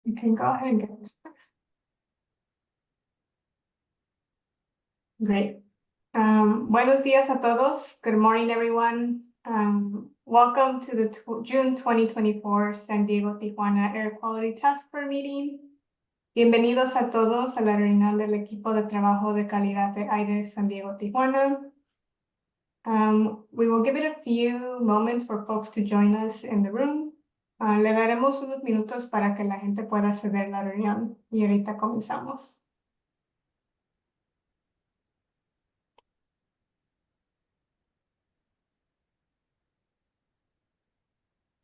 You can go ahead and get started. Great. Buenos días a todos. Good morning, everyone. Welcome to the June 2024 San Diego-Tijuana Air Quality Task Force meeting. Bienvenidos a todos a la reunión del equipo de trabajo de calidad de Aire San Diego-Tijuana. We will give it a few moments for folks to join us in the room. Le daremos unos minutos para que la gente pueda acceder a la reunión y ahorita comenzamos.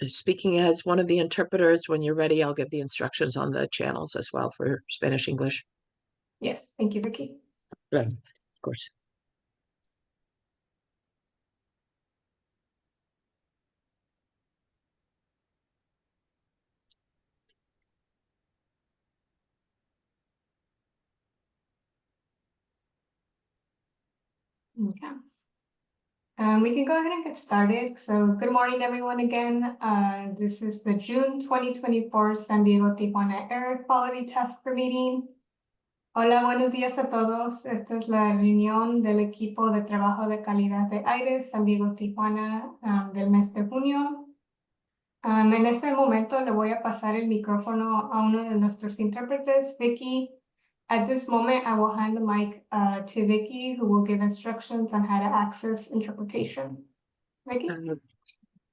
Speaking as one of the interpreters, when you're ready, I'll give the instructions on the channels as well for Spanish, English. Yes, thank you, Vicky. Right, of course. Okay. We can go ahead and get started. So good morning, everyone, again. This is the June 2024 San Diego-Tijuana Air Quality Task Force meeting. Hola, buenos días a todos. Esta es la reunión del equipo de trabajo de calidad de aire San Diego-Tijuana del mes de junio. En este momento le voy a pasar el micrófono a uno de nuestros intérpretes, Vicky. At this moment, I will hand the mic to Vicky, who will give instructions on how to access interpretation. Vicky?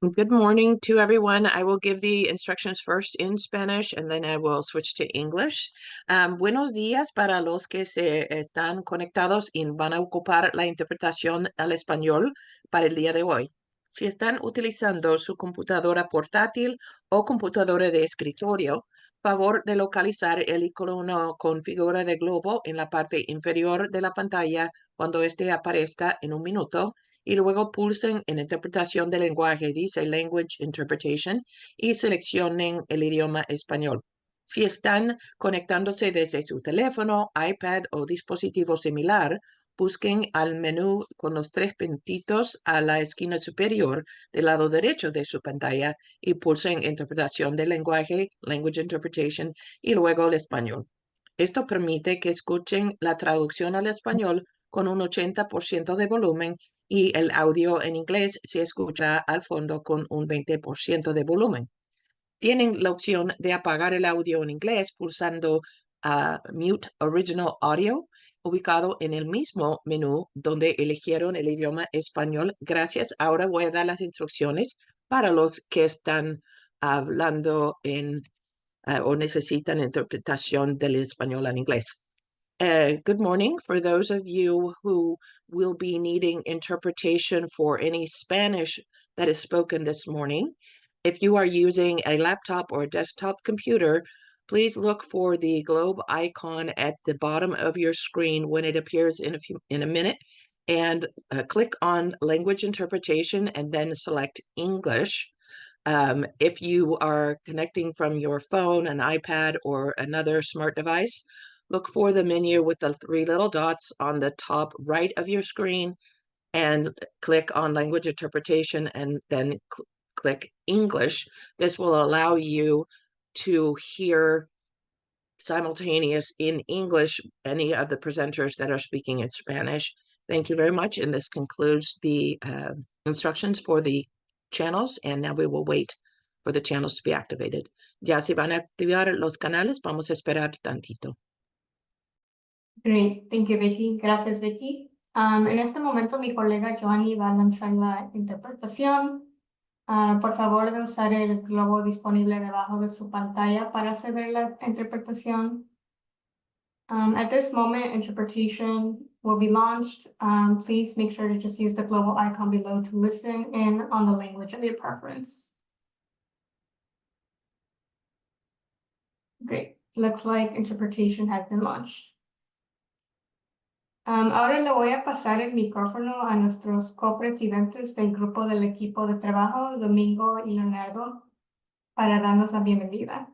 Good morning to everyone. I will give the instructions first in Spanish and then I will switch to English. Buenos días para los que se están conectados y van a ocupar la interpretación al español para el día de hoy. Si están utilizando su computadora portátil o computadora de escritorio, favor de localizar el icono con figura de globo en la parte inferior de la pantalla cuando este aparezca en un minuto y luego pulsen en interpretación del lenguaje, dice Language Interpretation, y seleccionen el idioma español. Si están conectándose desde su teléfono, iPad o dispositivo similar, busquen al menú con los tres puntitos a la esquina superior del lado derecho de su pantalla y pulsen Interpretación del lenguaje, Language Interpretation, y luego el español. Esto permite que escuchen la traducción al español con un 80% de volumen y el audio en inglés se escucha al fondo con un 20% de volumen. Tienen la opción de apagar el audio en inglés pulsando Mute Original Audio, ubicado en el mismo menú donde eligieron el idioma español. Gracias. Ahora voy a dar las instrucciones para los que están hablando o necesitan interpretación del español al inglés. Good morning. For those of you who will be needing interpretation for any Spanish that is spoken this morning, if you are using a laptop or a desktop computer, please look for the globe icon at the bottom of your screen when it appears in a minute, and click on Language Interpretation and then select English. If you are connecting from your phone, an iPad, or another smart device, look for the menu with the three little dots on the top right of your screen and click on Language Interpretation and then click English. This will allow you to hear simultaneous in English any of the presenters that are speaking in Spanish. Thank you very much. And this concludes the instructions for the channels, and now we will wait for the channels to be activated. Ya se van a activar los canales, vamos a esperar tantito. Great, thank you, Vicky. Gracias, Vicky. En este momento mi colega Joanny va a lanzar la interpretación. Por favor de usar el globo disponible debajo de su pantalla para acceder a la interpretación. At this moment, interpretation will be launched. Please make sure to just use the global icon below to listen in on the language of your preference. Great, looks like interpretation has been launched. Ahora le voy a pasar el micrófono a nuestros copresidentes del grupo del equipo de trabajo, Domingo y Leonardo, para darnos la bienvenida.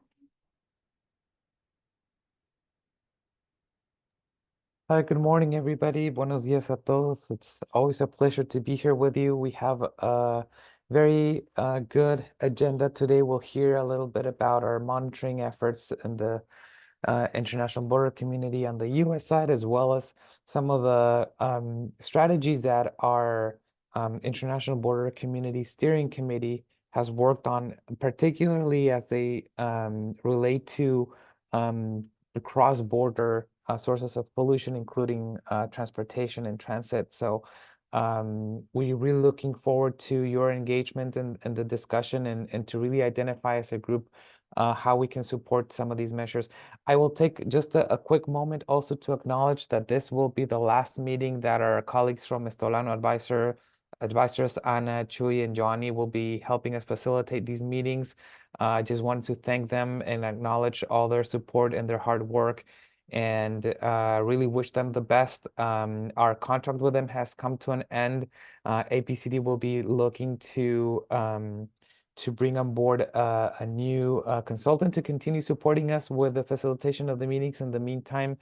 Hi, good morning, everybody. Buenos días a todos. It's always a pleasure to be here with you. We have a very good agenda today. We'll hear a little bit about our monitoring efforts in the international border community on the U.S. side, as well as some of the strategies that our International Border Community Steering Committee has worked on, particularly as they relate to the cross-border sources of pollution, including transportation and transit. So we're really looking forward to your engagement and the discussion and to really identify as a group how we can support some of these measures. I will take just a quick moment also to acknowledge that this will be the last meeting that our colleagues from Estolano Advisors, Anna, Chuy, and Johnny will be helping us facilitate these meetings. I just wanted to thank them and acknowledge all their support and their hard work and really wish them the best. Our contract with them has come to an end. APCD will be looking to bring on board a new consultant to continue supporting us with the facilitation of the meetings. In the meantime,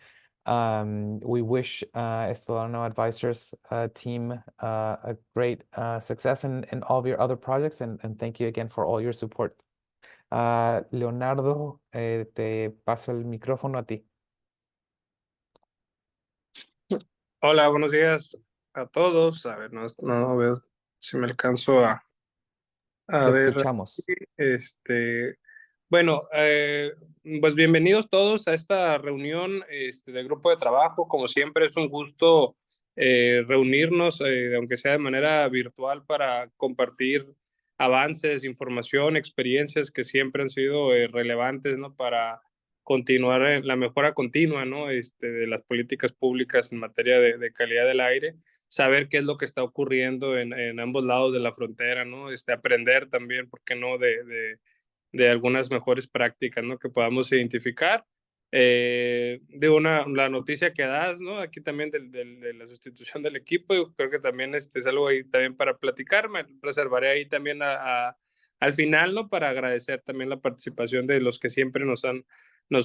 we wish Estolano Advisors team a great success in all of your other projects, and thank you again for all your support. Leonardo, te paso el micrófono a ti. Hola, buenos días a todos. A ver, no veo si me alcanzo a Te ver. escuchamos. Bueno, pues bienvenidos todos a esta reunión del grupo de trabajo. Como siempre, es un gusto reunirnos, aunque sea de manera virtual, para compartir avances, información, experiencias que siempre han sido relevantes, ¿no? Para continuar en la mejora continua, ¿no? De las políticas públicas en materia de calidad del aire, saber qué es lo que está ocurriendo en ambos lados de la frontera, ¿no? Aprender también, ¿por qué no?, de algunas mejores prácticas, ¿no?, que podamos identificar. La noticia que das, ¿no?, aquí también de la sustitución del equipo, yo creo que también es algo ahí también para platicar. Me reservaré ahí también al final, ¿no?, para agradecer también la participación de los que siempre nos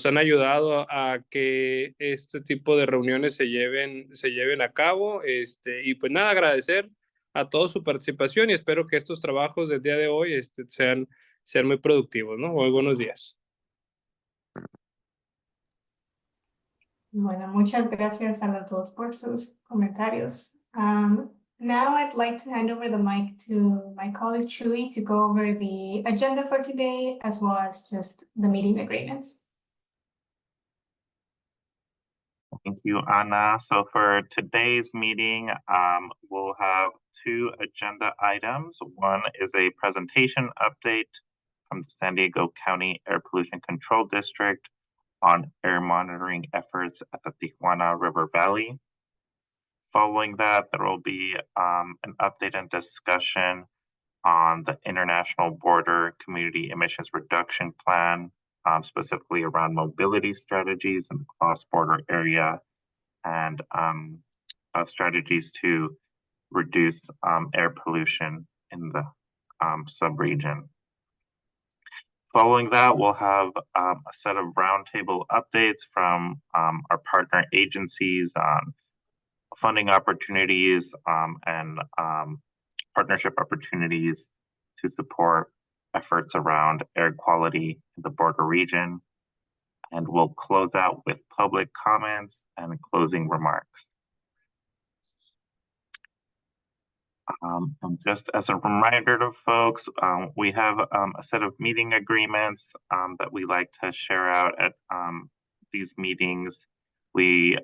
han ayudado a que este tipo de reuniones se lleven a cabo. Y pues nada, agradecer a todos su participación y espero que estos trabajos del día de hoy sean muy productivos, ¿no? Muy buenos días. Bueno, muchas gracias a los dos por sus comentarios. Now I'd like to hand over the mic to my colleague Chuy to go over the agenda for today, as well as just the meeting agreements. Thank you, Anna. So for today's meeting, we'll have two agenda items. One is a presentation update from the San Diego County Air Pollution Control District on air monitoring efforts at the Tijuana River Valley. Following that, there will be an update and discussion on the International Border Community Emissions Reduction Plan, specifically around mobility strategies in the cross-border area and strategies to reduce air pollution in the sub-region. Following that, we'll have a set of roundtable updates from our partner agencies on funding opportunities and partnership opportunities to support efforts around air quality in the border region. And we'll close out with public comments and closing remarks. And just as a reminder to folks, we have a set of meeting agreements that we like to share out at these meetings. We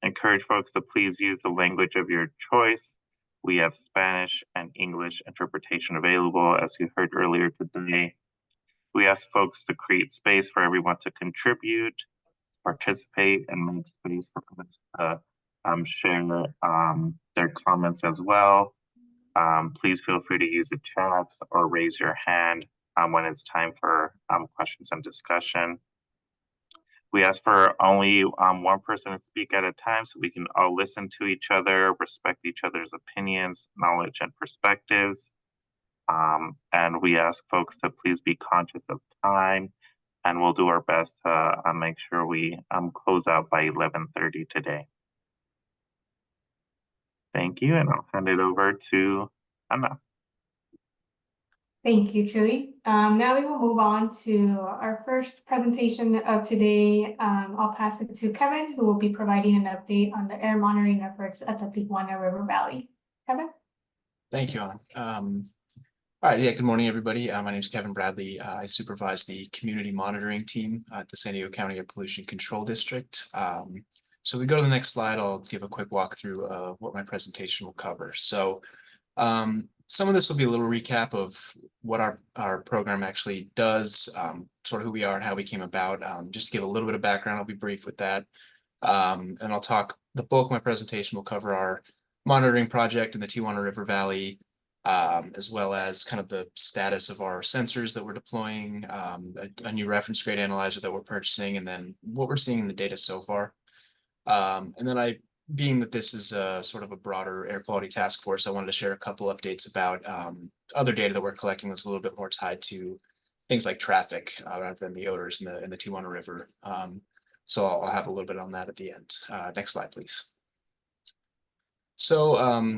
encourage folks to please use the language of your choice. We have Spanish and English interpretation available, as you heard earlier today. We ask folks to create space for everyone to contribute, participate, and make space for folks to share their comments as well. Please feel free to use the chat or raise your hand when it's time for questions and discussion. We ask for only one person to speak at a time so we can all listen to each other, respect each other's opinions, knowledge, and perspectives. And we ask folks to please be conscious of time, and we'll do our best to make sure we close out by 11:30 today. Thank you, and I'll hand it over to Anna. Thank you, Julie. Now we will move on to our first presentation of today. I'll pass it to Kevin, who will be providing an update on the air monitoring efforts at the Tijuana River Valley. Kevin? Thank you, Ann. All right, yeah, good morning, everybody. My name is Kevin Bradley. I supervise the community monitoring team at the San Diego County Air Pollution Control District. So we go to the next slide, I'll give a quick walkthrough of what my presentation will cover. So some of this will be a little recap of what our program actually does, sort of who we are and how we came about. Just to give a little bit of background, I'll be brief with that. And I'll talk, the bulk of my presentation will cover our monitoring project in the Tijuana River Valley, as well as kind of the status of our sensors that we're deploying, a new reference grade analyzer that we're purchasing, and then what we're seeing in the data so far. And then being that this is a sort of a broader air quality task force, I wanted to share a couple updates about other data that we're collecting that's a little bit more tied to things like traffic rather than the odors in the Tijuana River. So I'll have a little bit on that at the end. Next slide, please. So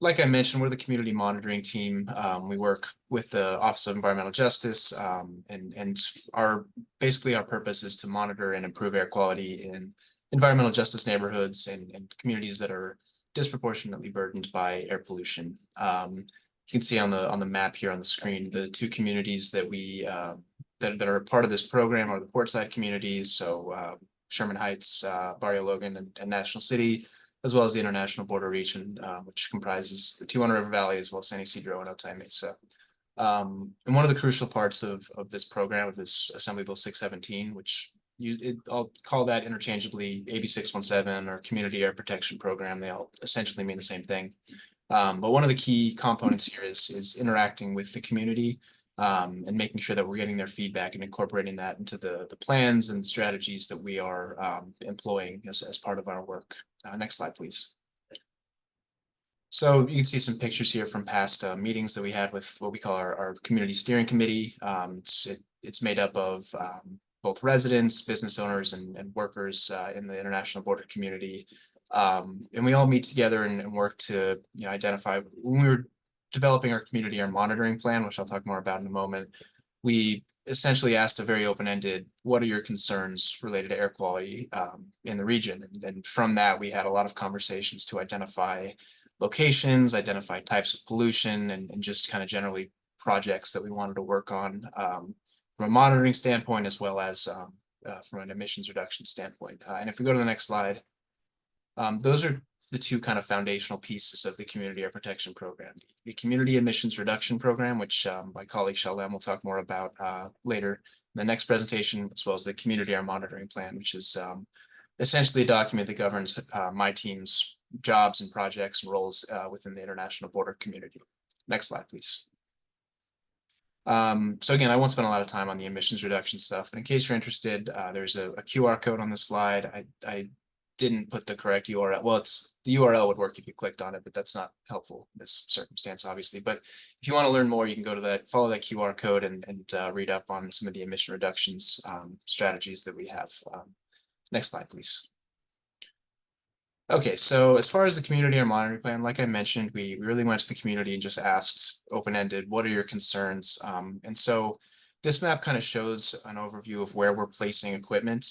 like I mentioned, we're the community monitoring team. We work with the Office of Environmental Justice, and basically our purpose is to monitor and improve air quality in environmental justice neighborhoods and communities that are disproportionately burdened by air pollution. You can see on the map here on the screen, the two communities that we that are a part of this program are the Portside communities, so Sherman Heights, Barrio Logan, and National City, as well as the International Border region, which comprises the Tijuana River Valley, as well as San Isidro and Otay Mesa. And one of the crucial parts of this program, of this Assembly Bill 617, which I'll call that interchangeably AB 617 or Community Air Protection Program. They all essentially mean the same thing. But one of the key components here is interacting with the community and making sure that we're getting their feedback and incorporating that into the plans and strategies that we are employing as part of our work. Next slide, please. So you can see some pictures here from past meetings that we had with what we call our community steering committee. It's made up of both residents, business owners, and workers in the international border community. And we all meet together and work to identify, when we were developing our community, our monitoring plan, which I'll talk more about in a moment, we essentially asked a very open-ended, what are your concerns related to air quality in the region? And from that, we had a lot of conversations to identify locations, identify types of pollution, and just kind of generally projects that we wanted to work on from a monitoring standpoint, as well as from an emissions reduction standpoint. And if we go to the next slide, those are the two kind of foundational pieces of the Community Air Protection Program. The Community Emissions Reduction Program, which my colleague Shalem will talk more about later in the next presentation, as well as the Community Air Monitoring Plan, which is essentially a document that governs my team's jobs and projects and roles within the international border community. Next slide, please. So again, I won't spend a lot of time on the emissions reduction stuff, but in case you're interested, there's a QR code on the slide. I didn't put the correct URL. Well, the URL would work if you clicked on it, but that's not helpful in this circumstance, obviously. But if you want to learn more, you can go to that, follow that QR code and read up on some of the emission reductions strategies that we have. Next slide, please. Okay, so as far as the community air monitoring plan, like I mentioned, we really went to the community and just asked open-ended, what are your concerns? And so this map kind of shows an overview of where we're placing equipment.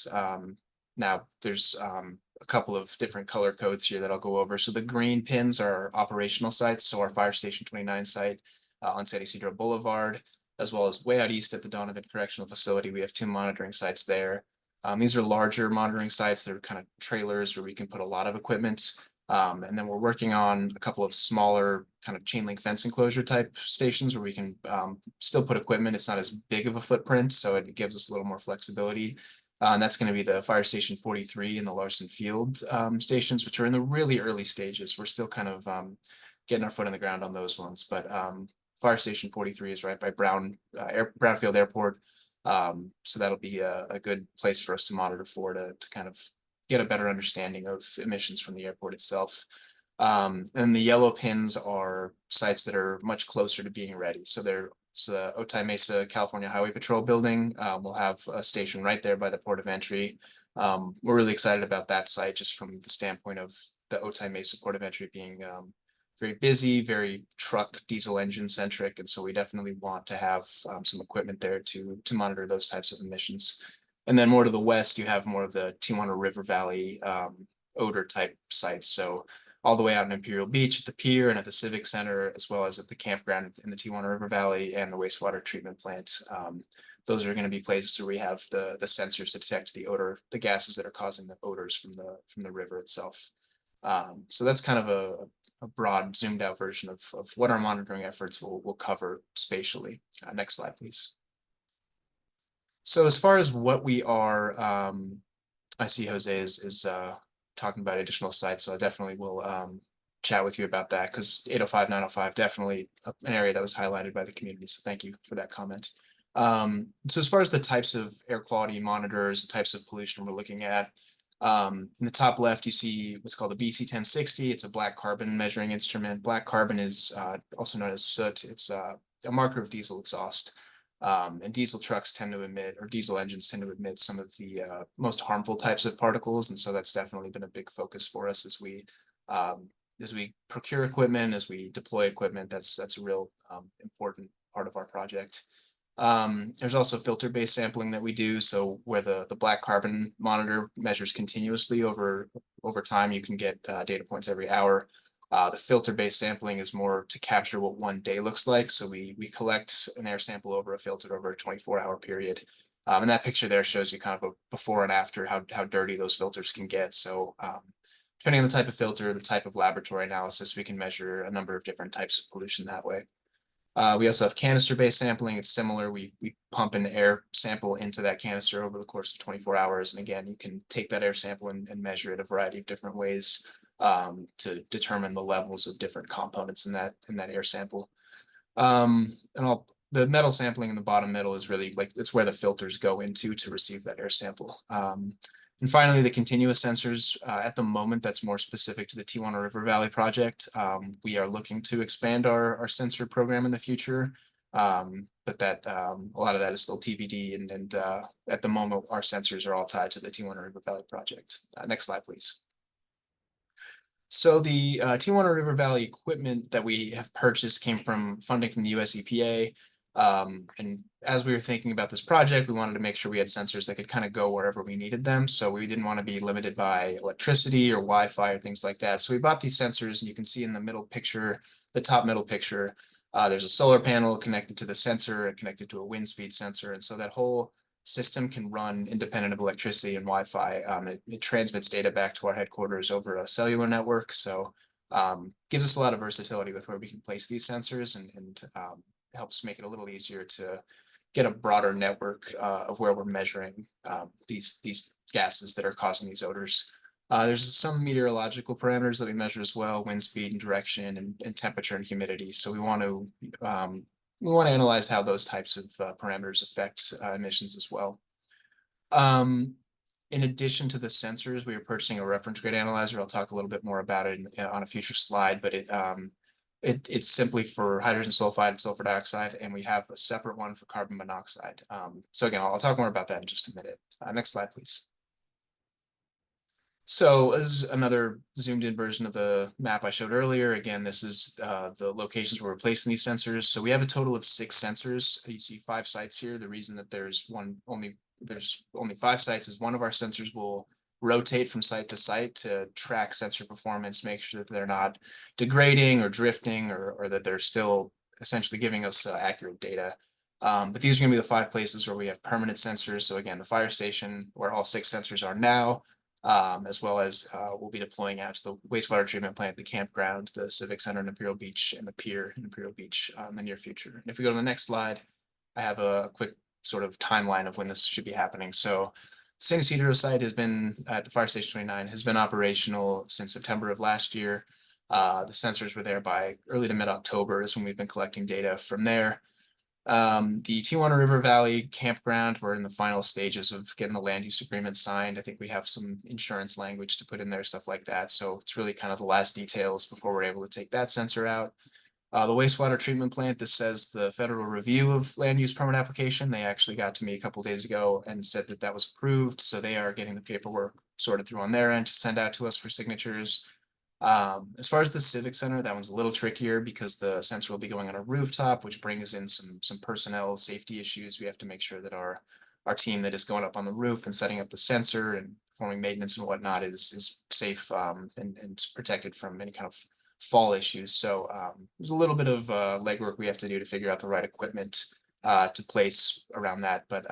Now there's a couple of different color codes here that I'll go over. So the green pins are operational sites. So our Fire Station 29 site on San Isidro Boulevard, as well as way out east at the Donovan Correctional Facility. We have 2 monitoring sites there. These are larger monitoring sites. They're kind of trailers where we can put a lot of equipment. And then we're working on a couple of smaller kind of chain link fence enclosure type stations where we can still put equipment. It's not as big of a footprint, so it gives us a little more flexibility. And that's going to be the Fire Station 43 and the Larson Field stations, which are in the really early stages. We're still kind of getting our foot in the ground on those ones. But Fire Station 43 is right by Brownfield Airport. So that'll be a good place for us to monitor for to kind of get a better understanding of emissions from the airport itself. And the yellow pins are sites that are much closer to being ready. So the Otay Mesa California Highway Patrol building will have a station right there by the port of entry. We're really excited about that site just from the standpoint of the Otay Mesa port of entry being very busy, very truck diesel engine centric. And so we definitely want to have some equipment there to monitor those types of emissions. And then more to the west, you have more of the Tijuana River Valley odor type sites. So all the way out in Imperial Beach at the pier and at the Civic Center, as well as at the campground in the Tijuana River Valley and the wastewater treatment plant. Those are going to be places where we have the sensors to detect the odor, the gases that are causing the odors from the river itself. So that's kind of a broad zoomed out version of what our monitoring efforts will cover spatially. Next slide, please. So as far as what we are, I see Jose is talking about additional sites, so I definitely will chat with you about that, because 805, 905, definitely an area that was highlighted by the community. So thank you for that comment. So as far as the types of air quality monitors, the types of pollution we're looking at, in the top left, you see what's called a BC 1060. It's a black carbon measuring instrument. Black carbon is also known as soot. It's a marker of diesel exhaust. And diesel trucks tend to emit, or diesel engines tend to emit, some of the most harmful types of particles. And so that's definitely been a big focus for us as we procure equipment, as we deploy equipment. That's a real important part of our project. There's also filter-based sampling that we do. So where the black carbon monitor measures continuously over time, you can get data points every hour. The filter-based sampling is more to capture what one day looks like. So we collect an air sample over a filter over a 24-hour period. And that picture there shows you kind of a before and after how dirty those filters can get. So depending on the type of filter, the type of laboratory analysis, we can measure a number of different types of pollution that way. We also have canister-based sampling. It's similar. We pump an air sample into that canister over the course of 24 hours. And again, you can take that air sample and measure it a variety of different ways to determine the levels of different components in that air sample. The metal sampling in the bottom middle is really like, it's where the filters go into to receive that air sample. And finally, the continuous sensors. At the moment, that's more specific to the Tijuana River Valley project. We are looking to expand our sensor program in the future, but that a lot of that is still TBD. And at the moment, our sensors are all tied to the Tijuana River Valley project. Next slide, please. So the Tijuana River Valley equipment that we have purchased came from funding from the US EPA. And as we were thinking about this project, we wanted to make sure we had sensors that could kind of go wherever we needed them. So we didn't want to be limited by electricity or Wi-Fi or things like that. So we bought these sensors, and you can see in the middle picture, the top middle picture, there's a solar panel connected to the sensor and connected to a wind speed sensor. And so that whole system can run independent of electricity and Wi-Fi. It transmits data back to our headquarters over a cellular network. So gives us a lot of versatility with where we can place these sensors, and helps make it a little easier to get a broader network of where we're measuring these gases that are causing these odors. There's some meteorological parameters that we measure as well: wind speed and direction, and temperature and humidity. So we want to analyze how those types of parameters affect emissions as well. In addition to the sensors, we are purchasing a reference grade analyzer. I'll talk a little bit more about it on a future slide, but it's simply for hydrogen sulfide and sulfur dioxide, and we have a separate one for carbon monoxide. So again, I'll talk more about that in just a minute. Next slide, please. So this is another zoomed in version of the map I showed earlier. Again, this is the locations where we're placing these sensors. So we have a total of 6 sensors. You see 5 sites here. The reason that there's only 5 sites is one of our sensors will rotate from site to site to track sensor performance, make sure that they're not degrading or drifting, or that they're still essentially giving us accurate data. But these are going to be the 5 places where we have permanent sensors. So again, the fire station, where all 6 sensors are now, as well as we'll be deploying out to the wastewater treatment plant, the campground, the Civic Center in Imperial Beach, and the pier in Imperial Beach in the near future. And if we go to the next slide, I have a quick sort of timeline of when this should be happening. So San Ysidro site has been at the Fire Station 29, has been operational since September of last year. The sensors were there by early to mid-October is when we've been collecting data from there. The Tijuana River Valley campground, we're in the final stages of getting the land use agreement signed. I think we have some insurance language to put in there, stuff like that. So it's really kind of the last details before we're able to take that sensor out. The wastewater treatment plant, this says the federal review of land use permit application. They actually got to me a couple days ago and said that that was approved. So they are getting the paperwork sorted through on their end to send out to us for signatures. As far as the Civic Center, that one's a little trickier because the sensor will be going on a rooftop, which brings in some personnel safety issues. We have to make sure that our team that is going up on the roof and setting up the sensor and performing maintenance and whatnot is safe and protected from any kind of fall issues. So there's a little bit of legwork we have to do to figure out the right equipment to place around that, but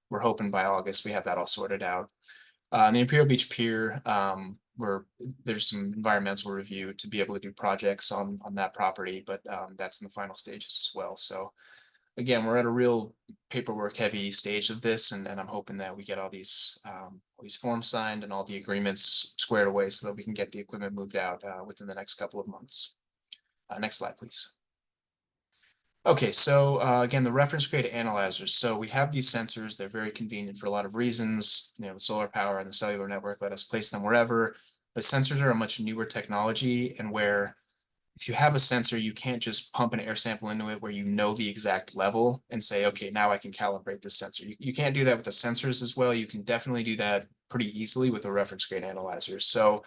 we're hoping by August we have that all sorted out. On the Imperial Beach Pier, there's some environmental review to be able to do projects on that property, but that's in the final stages as well. So again, we're at a real paperwork heavy stage of this, and I'm hoping that we get all these forms signed and all the agreements squared away so that we can get the equipment moved out within the next couple of months. Next slide, please. Okay, so again, the reference grade analyzers. So we have these sensors. They're very convenient for a lot of reasons. You know, the solar power and the cellular network let us place them wherever. But sensors are a much newer technology, and where if you have a sensor, you can't just pump an air sample into it where you know the exact level and say, okay, now I can calibrate this sensor. You can't do that with the sensors as well. You can definitely do that pretty easily with the reference grade analyzer. So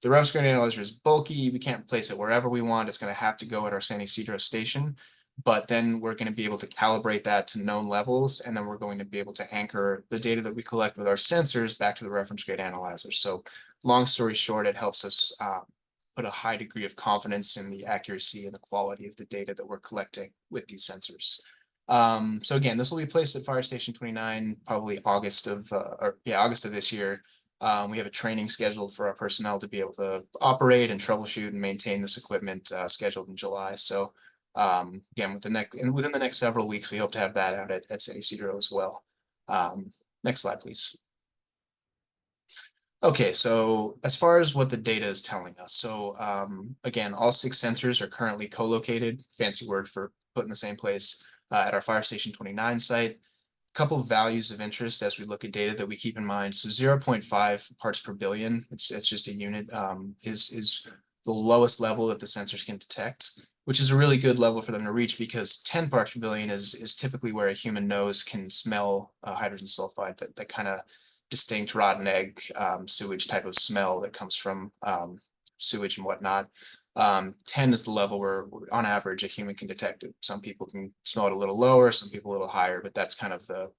the reference grade analyzer is bulky. We can't place it wherever we want. It's going to have to go at our San Isidro station. But then we're going to be able to calibrate that to known levels, and then we're going to be able to anchor the data that we collect with our sensors back to the reference grade analyzer. So long story short, it helps us put a high degree of confidence in the accuracy and the quality of the data that we're collecting with these sensors. So again, this will be placed at Fire Station 29, probably August of this year. We have a training scheduled for our personnel to be able to operate and troubleshoot and maintain this equipment scheduled in July. So again, within the next several weeks, we hope to have that out at San Isidro as well. Next slide, please. Okay, so as far as what the data is telling us, so again, all 6 sensors are currently co-located, fancy word for put in the same place at our Fire Station 29 site. A couple of values of interest as we look at data that we keep in mind. So 0.5 parts per billion, it's just a unit, is the lowest level that the sensors can detect, which is a really good level for them to reach, because 10 parts per billion is typically where a human nose can smell hydrogen sulfide, that kind of distinct rotten egg sewage type of smell that comes from sewage and whatnot. 10 is the level where on average a human can detect it. Some people can smell it a little lower, some people a little higher, but that's kind of the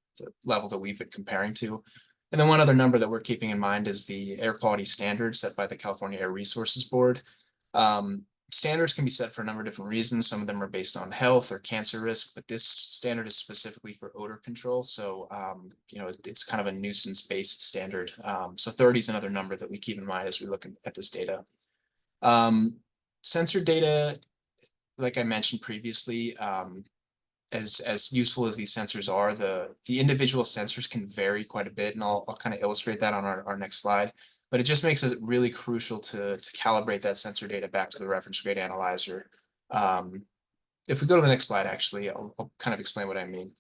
level that we've been comparing to. And then one other number that we're keeping in mind is the air quality standard set by the California Air Resources Board. Standards can be set for a number of different reasons. Some of them are based on health or cancer risk, but this standard is specifically for odor control. So, you know, it's kind of a nuisance-based standard. So 30 is another number that we keep in mind as we look at this data. Sensor data, like I mentioned previously, as useful as these sensors are, the individual sensors can vary quite a bit, and I'll kind of illustrate that on our next slide. But it just makes it really crucial to calibrate that sensor data back to the reference grade analyzer. If we go to the next slide, actually, I'll kind of explain what I mean.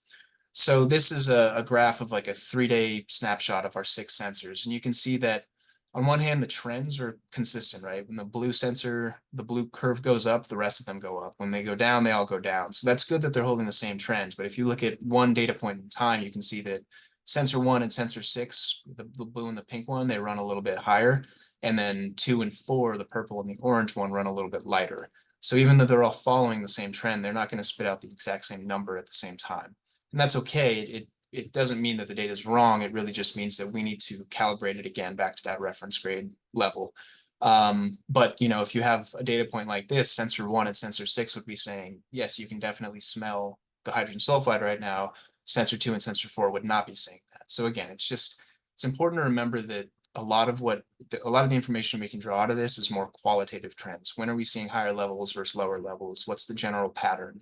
So this is a graph of like a 3-day snapshot of our 6 sensors. And you can see that on one hand, the trends are consistent, right? When the blue curve goes up, the rest of them go up. When they go down, they all go down. So that's good that they're holding the same trend. But if you look at one data point in time, you can see that sensor 1 and sensor 6, the blue and the pink one, they run a little bit higher. And then 2 and 4, the purple and the orange one, run a little bit lighter. So even though they're all following the same trend, they're not going to spit out the exact same number at the same time. And that's okay. It doesn't mean that the data is wrong. It really just means that we need to calibrate it again back to that reference grade level. But you know, if you have a data point like this, sensor 1 and sensor 6 would be saying, yes, you can definitely smell the hydrogen sulfide right now. Sensor 2 and sensor 4 would not be saying that. So again, it's important to remember that a lot of the information we can draw out of this is more qualitative trends. When are we seeing higher levels versus lower levels? What's the general pattern?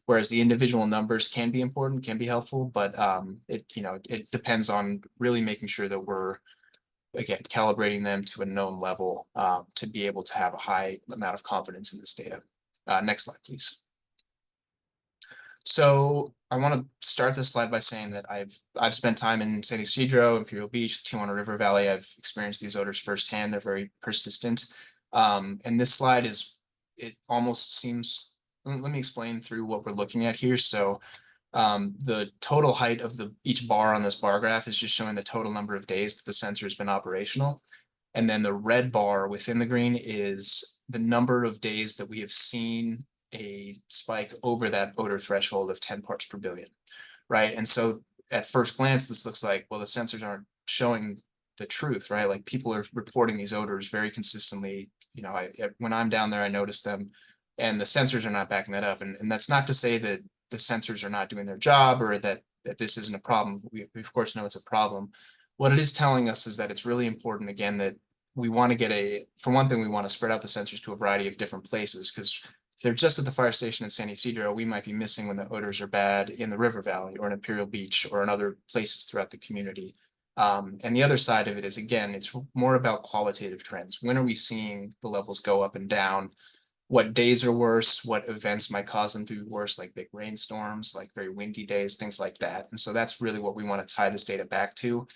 Whereas the individual numbers can be important, can be helpful, but it depends on really making sure that we're, again, calibrating them to a known level to be able to have a high amount of confidence in this data. Next slide, please. So I want to start this slide by saying that I've spent time in San Isidro, Imperial Beach, the Tijuana River Valley. I've experienced these odors firsthand. They're very persistent. And this slide it almost seems, let me explain through what we're looking at here. So the total height of each bar on this bar graph is just showing the total number of days that the sensor has been operational. And then the red bar within the green is the number of days that we have seen a spike over that odor threshold of 10 parts per billion, right? And so at first glance, this looks like, well, the sensors aren't showing the truth, right? Like people are reporting these odors very consistently. You know, when I'm down there, I notice them, and the sensors are not backing that up. And that's not to say that the sensors are not doing their job or that this isn't a problem. We of course know it's a problem. What it is telling us is that it's really important, again, that we want to get for one thing, we want to spread out the sensors to a variety of different places, because if they're just at the fire station in San Ysidro, we might be missing when the odors are bad in the river valley or in Imperial Beach or in other places throughout the community. And the other side of it is, again, it's more about qualitative trends. When are we seeing the levels go up and down? What days are worse? What events might cause them to be worse, like big rainstorms, like very windy days, things like that. And so that's really what we want to tie this data back to,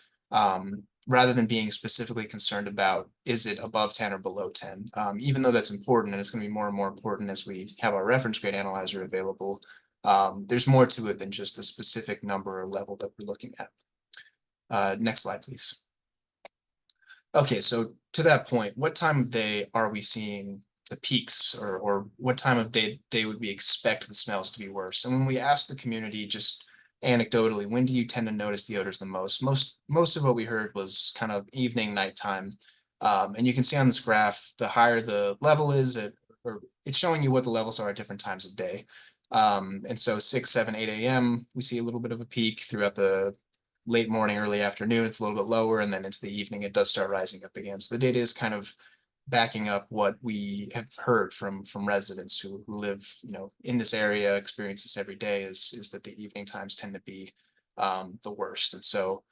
rather than being specifically concerned about, is it above 10 or below 10? Even though that's important, and it's going to be more and more important as we have our reference grade analyzer available, there's more to it than just the specific number or level that we're looking at. Next slide, please. Okay, so to that point, what time of day are we seeing the peaks, or what time of day would we expect the smells to be worse? And when we ask the community, just anecdotally, when do you tend to notice the odors the most? Most of what we heard was kind of evening, nighttime. And you can see on this graph, the higher the level is, or it's showing you what the levels are at different times of day. And so 6, 7, 8 a.m., we see a little bit of a peak. Throughout the late morning, early afternoon, it's a little bit lower, and then into the evening, it does start rising up again. So the data is kind of backing up what we have heard from residents who live, you know, in this area, experience this every day, is that the evening times tend to be the worst. And so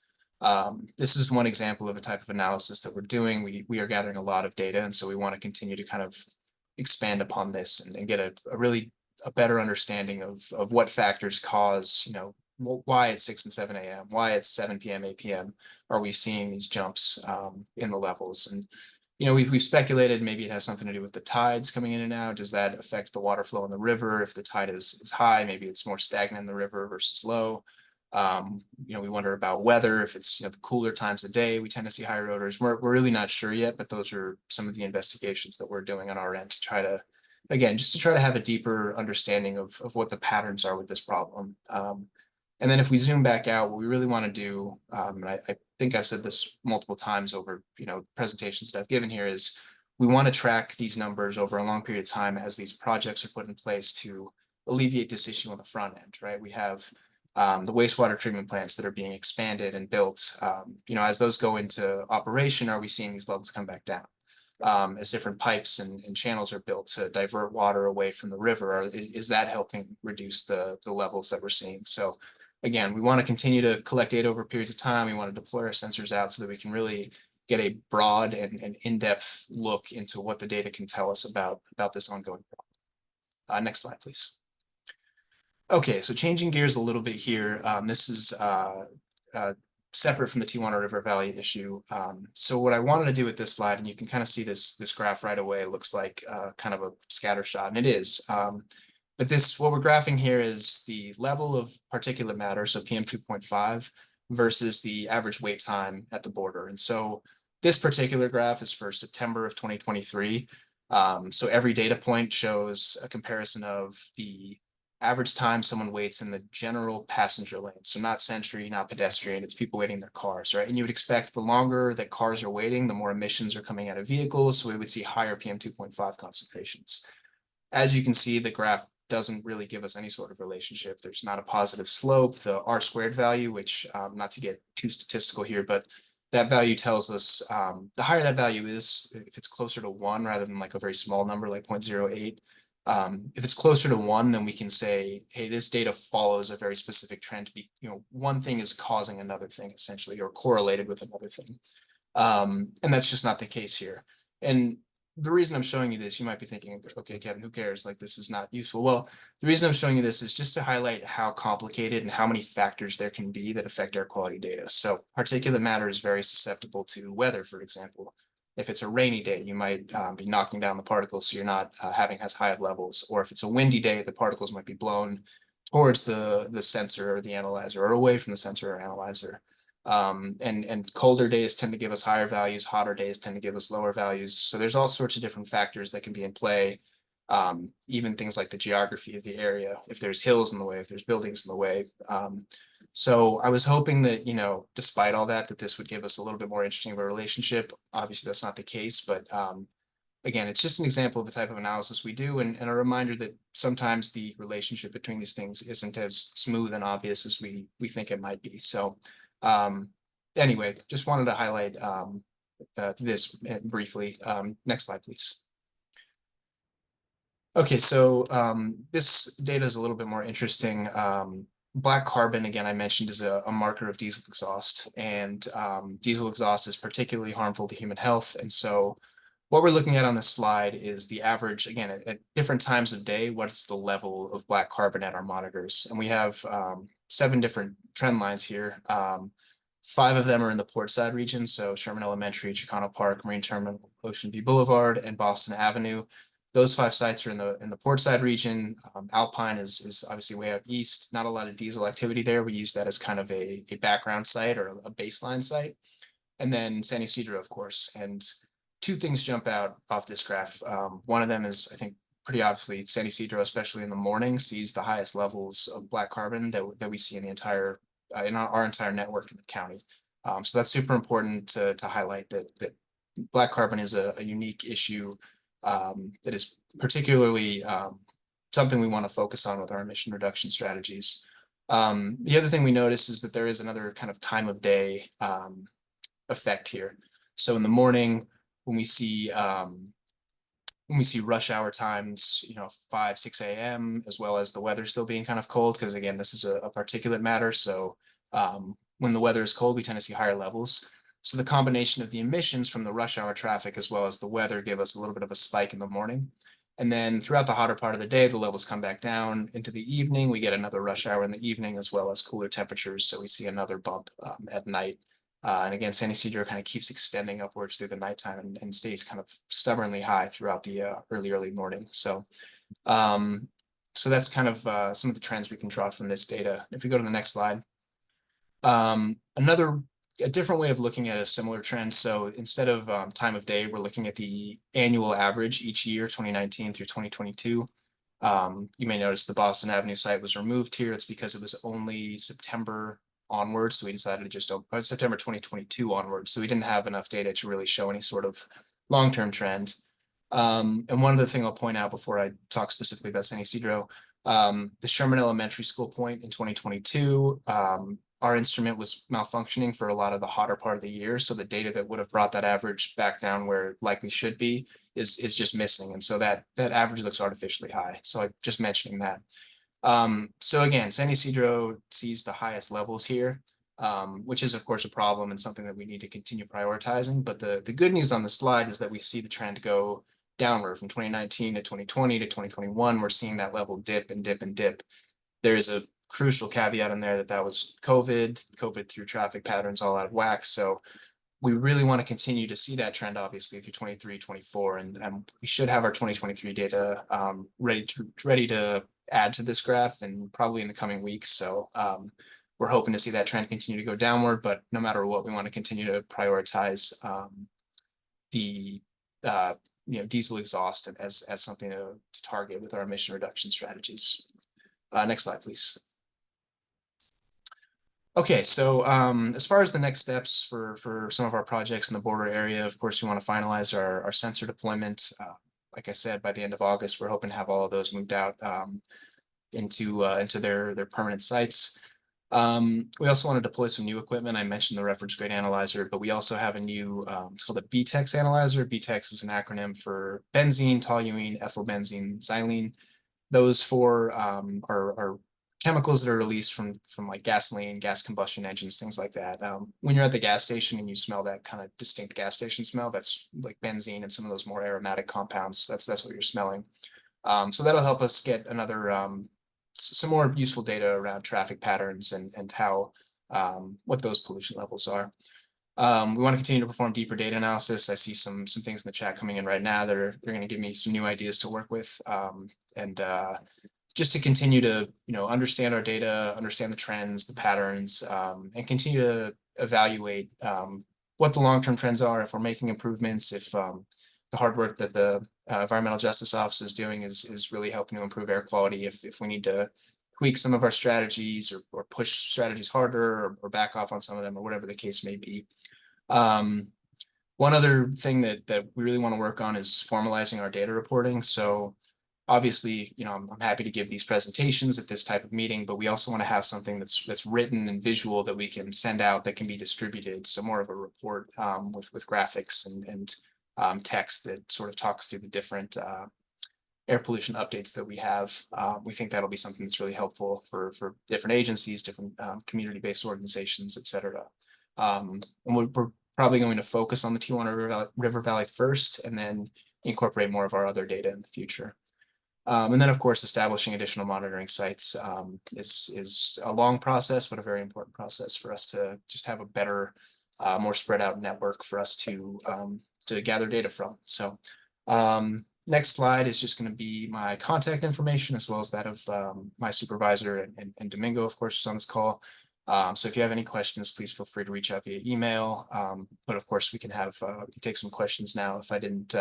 this is one example of a type of analysis that we're doing. We are gathering a lot of data, and so we want to continue to kind of expand upon this and get a better understanding of what factors cause, you know, why at 6 and 7 a.m., why at 7 p.m., 8 p.m. are we seeing these jumps in the levels. And you know, we've speculated maybe it has something to do with the tides coming in and out. Does that affect the water flow in the river? If the tide is high, maybe it's more stagnant in the river versus low. You know, we wonder about weather. If it's, you know, the cooler times of day, we tend to see higher odors. We're really not sure yet, but those are some of the investigations that we're doing on our end to try to, again, just to try to have a deeper understanding of what the patterns are with this problem. And then if we zoom back out, what we really want to do, and I think I've said this multiple times over, you know, presentations that I've given here, is we want to track these numbers over a long period of time as these projects are put in place to alleviate this issue on the front end, right? We have the wastewater treatment plants that are being expanded and built. You know, as those go into operation, are we seeing these levels come back down? As different pipes and channels are built to divert water away from the river, is that helping reduce the levels that we're seeing? So again, we want to continue to collect data over periods of time. We want to deploy our sensors out so that we can really get a broad and in-depth look into what the data can tell us about this ongoing problem. Next slide, please. Okay, so changing gears a little bit here. This is separate from the Tijuana River Valley issue. So what I wanted to do with this slide, and you can kind of see this graph right away, it looks like kind of a scatter shot, and it is. But what we're graphing here is the level of particulate matter, so PM 2.5, versus the average wait time at the border. And so this particular graph is for September of 2023. So every data point shows a comparison of the average time someone waits in the general passenger lane. So not sentry, not pedestrian, it's people waiting in their cars, right? And you would expect the longer that cars are waiting, the more emissions are coming out of vehicles. So we would see higher PM 2.5 concentrations. As you can see, the graph doesn't really give us any sort of relationship. There's not a positive slope. The R squared value, which not to get too statistical here, but that value tells us the higher that value is, if it's closer to 1 rather than like a very small number like 0.08, if it's closer to 1, then we can say, hey, this data follows a very specific trend. You know, one thing is causing another thing essentially, or correlated with another thing. And that's just not the case here. And the reason I'm showing you this, you might be thinking, okay, Kevin, who cares? Like, this is not useful. Well, the reason I'm showing you this is just to highlight how complicated and how many factors there can be that affect air quality data. So particulate matter is very susceptible to weather, for example. If it's a rainy day, you might be knocking down the particles, so you're not having as high of levels. Or if it's a windy day, the particles might be blown towards the sensor or the analyzer, or away from the sensor or analyzer. And colder days tend to give us higher values, hotter days tend to give us lower values. So there's all sorts of different factors that can be in play. Even things like the geography of the area, if there's hills in the way, if there's buildings in the way. So I was hoping that, you know, despite all that, that this would give us a little bit more interesting of a relationship. Obviously, that's not the case, but again, it's just an example of the type of analysis we do, and a reminder that sometimes the relationship between these things isn't as smooth and obvious as we think it might be. So anyway, just wanted to highlight this briefly. Next slide, please. Okay, so this data is a little bit more interesting. Black carbon, again, I mentioned, is a marker of diesel exhaust, and diesel exhaust is particularly harmful to human health. And so what we're looking at on this slide is the average, again, at different times of day, what's the level of black carbon at our monitors. And we have 7 different trend lines here. 5 of them are in the Portside region, so Sherman Elementary, Chicano Park, Marine Terminal, Ocean View Boulevard, and Boston Avenue. Those 5 sites are in the Portside region. Alpine is obviously way out east. Not a lot of diesel activity there. We use that as kind of a background site or a baseline site. And then San Ysidro, of course. And 2 things jump out off this graph. One of them is, I think, pretty obviously San Ysidro, especially in the morning, sees the highest levels of black carbon that we see in the entire in our entire network in the county. So that's super important to highlight that black carbon is a unique issue that is particularly something we want to focus on with our emission reduction strategies. The other thing we notice is that there is another kind of time of day effect here. So in the morning, when we see rush hour times, you know, 5, 6 a.m., as well as the weather still being kind of cold, because again, this is a particulate matter. So when the weather is cold, we tend to see higher levels. So the combination of the emissions from the rush hour traffic as well as the weather give us a little bit of a spike in the morning. And then throughout the hotter part of the day, the levels come back down. Into the evening, we get another rush hour in the evening, as well as cooler temperatures. So we see another bump at night. And again, San Ysidro kind of keeps extending upwards through the nighttime and stays kind of stubbornly high throughout the early morning. So that's kind of some of the trends we can draw from this data. If we go to the next slide. A different way of looking at a similar trend. So instead of time of day, we're looking at the annual average each year, 2019 through 2022. You may notice the Boston Avenue site was removed here. It's because it was only September onwards. So we decided to just open September 2022 onwards. So we didn't have enough data to really show any sort of long-term trend. And one other thing I'll point out before I talk specifically about San Ysidro, the Sherman Elementary School point in 2022, our instrument was malfunctioning for a lot of the hotter part of the year. So the data that would have brought that average back down where it likely should be is just missing. And so that average looks artificially high. So I'm just mentioning that. So again, San Ysidro sees the highest levels here, which is of course a problem and something that we need to continue prioritizing. But the good news on the slide is that we see the trend go downward from 2019 to 2020 to 2021. We're seeing that level dip and dip and dip. There is a crucial caveat in there that was COVID through traffic patterns all out of whack. So we really want to continue to see that trend, obviously, through 23, 24, and we should have our 2023 data ready to add to this graph and probably in the coming weeks. So we're hoping to see that trend continue to go downward, but no matter what, we want to continue to prioritize the diesel exhaust as something to target with our emission reduction strategies. Next slide, please. Okay, so as far as the next steps for some of our projects in the border area, of course, we want to finalize our sensor deployment. Like I said, by the end of August, we're hoping to have all of those moved out into their permanent sites. We also want to deploy some new equipment. I mentioned the reference grade analyzer, but we also have a new, it's called a BTEX analyzer. BTEX is an acronym for benzene, toluene, ethylbenzene, xylene. Those 4 are chemicals that are released from like gasoline, gas combustion engines, things like that. When you're at the gas station and you smell that kind of distinct gas station smell, that's like benzene and some of those more aromatic compounds. That's what you're smelling. So that'll help us get another some more useful data around traffic patterns and how what those pollution levels are. We want to continue to perform deeper data analysis. I see some things in the chat coming in right now that they're going to give me some new ideas to work with, and just to continue to understand our data, understand the trends, the patterns, and continue to evaluate what the long-term trends are, if we're making improvements, if the hard work that the Environmental Justice Office is doing is really helping to improve air quality, if we need to tweak some of our strategies or push strategies harder or back off on some of them or whatever the case may be. One other thing that we really want to work on is formalizing our data reporting. So obviously, you know, I'm happy to give these presentations at this type of meeting, but we also want to have something that's written and visual that we can send out that can be distributed. So more of a report with graphics and text that sort of talks through the different air pollution updates that we have. We think that'll be something that's really helpful for different agencies, different community-based organizations, et cetera. And we're probably going to focus on the Tijuana River Valley first, and then incorporate more of our other data in the future. And then, of course, establishing additional monitoring sites is a long process, but a very important process for us to just have a better, more spread out network for us to gather data from. So next slide is just going to be my contact information, as well as that of my supervisor and Domingo, of course, is on this call. So if you have any questions, please feel free to reach out via email. But of course, we can take some questions now if I didn't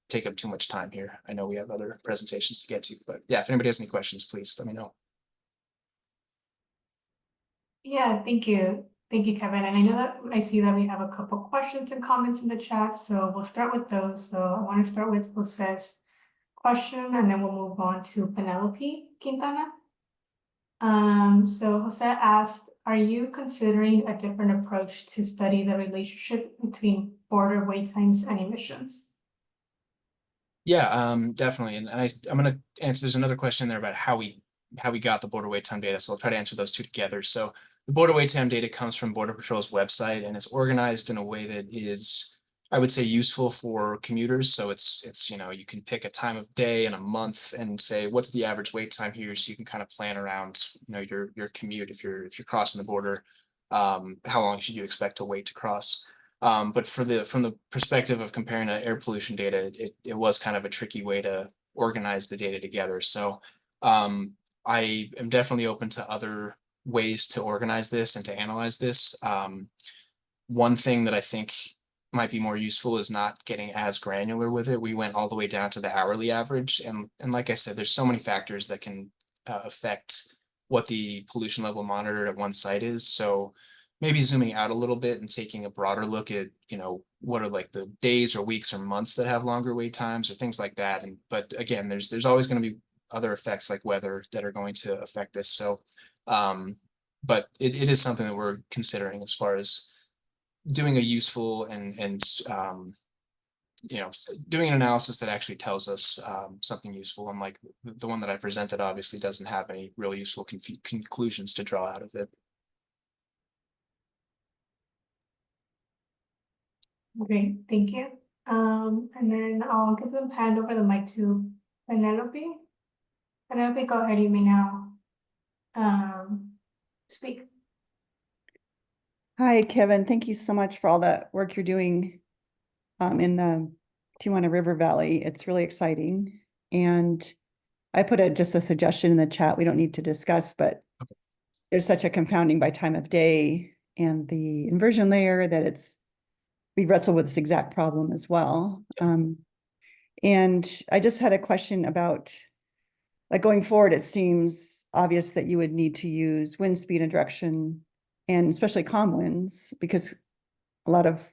take up too much time here. I know we have other presentations to get to, but yeah, if anybody has any questions, please let me know. Yeah, thank you. Thank you, Kevin. And I know that I see that we have a couple questions and comments in the chat, so we'll start with those. So I want to start with Jose's question, and then we'll move on to Penelope Quintana. So Jose asked, are you considering a different approach to study the relationship between border wait times and emissions? Yeah, definitely. And I'm going to answer, there's another question there about how we got the border wait time data. So I'll try to answer those two together. So the border wait time data comes from Border Patrol's website, and it's organized in a way that is, I would say, useful for commuters. So it's, you know, you can pick a time of day and a month and say, what's the average wait time here? So you can kind of plan around, you know, your commute. If you're crossing the border, how long should you expect to wait to cross? But from the perspective of comparing to air pollution data, it was kind of a tricky way to organize the data together. So I am definitely open to other ways to organize this and to analyze this. One thing that I think might be more useful is not getting as granular with it. We went all the way down to the hourly average. And like I said, there's so many factors that can affect what the pollution level monitored at one site is. So maybe zooming out a little bit and taking a broader look at, you know, what are like the days or weeks or months that have longer wait times or things like that. But again, there's always going to be other effects like weather that are going to affect this. So, but it is something that we're considering as far as doing a useful and you know, doing an analysis that actually tells us something useful. Unlike the one that I presented, obviously doesn't have any real useful conclusions to draw out of it. Great, thank you. And then I'll hand over the mic to Penelope. Penelope, go ahead, you may now speak. Hi, Kevin. Thank you so much for all that work you're doing in the Tijuana River Valley. It's really exciting. And I put just a suggestion in the chat we don't need to discuss, but there's such a confounding by time of day and the inversion layer that we wrestle with this exact problem as well. And I just had a question about, like, going forward, it seems obvious that you would need to use wind speed and direction, and especially calm winds, because a lot of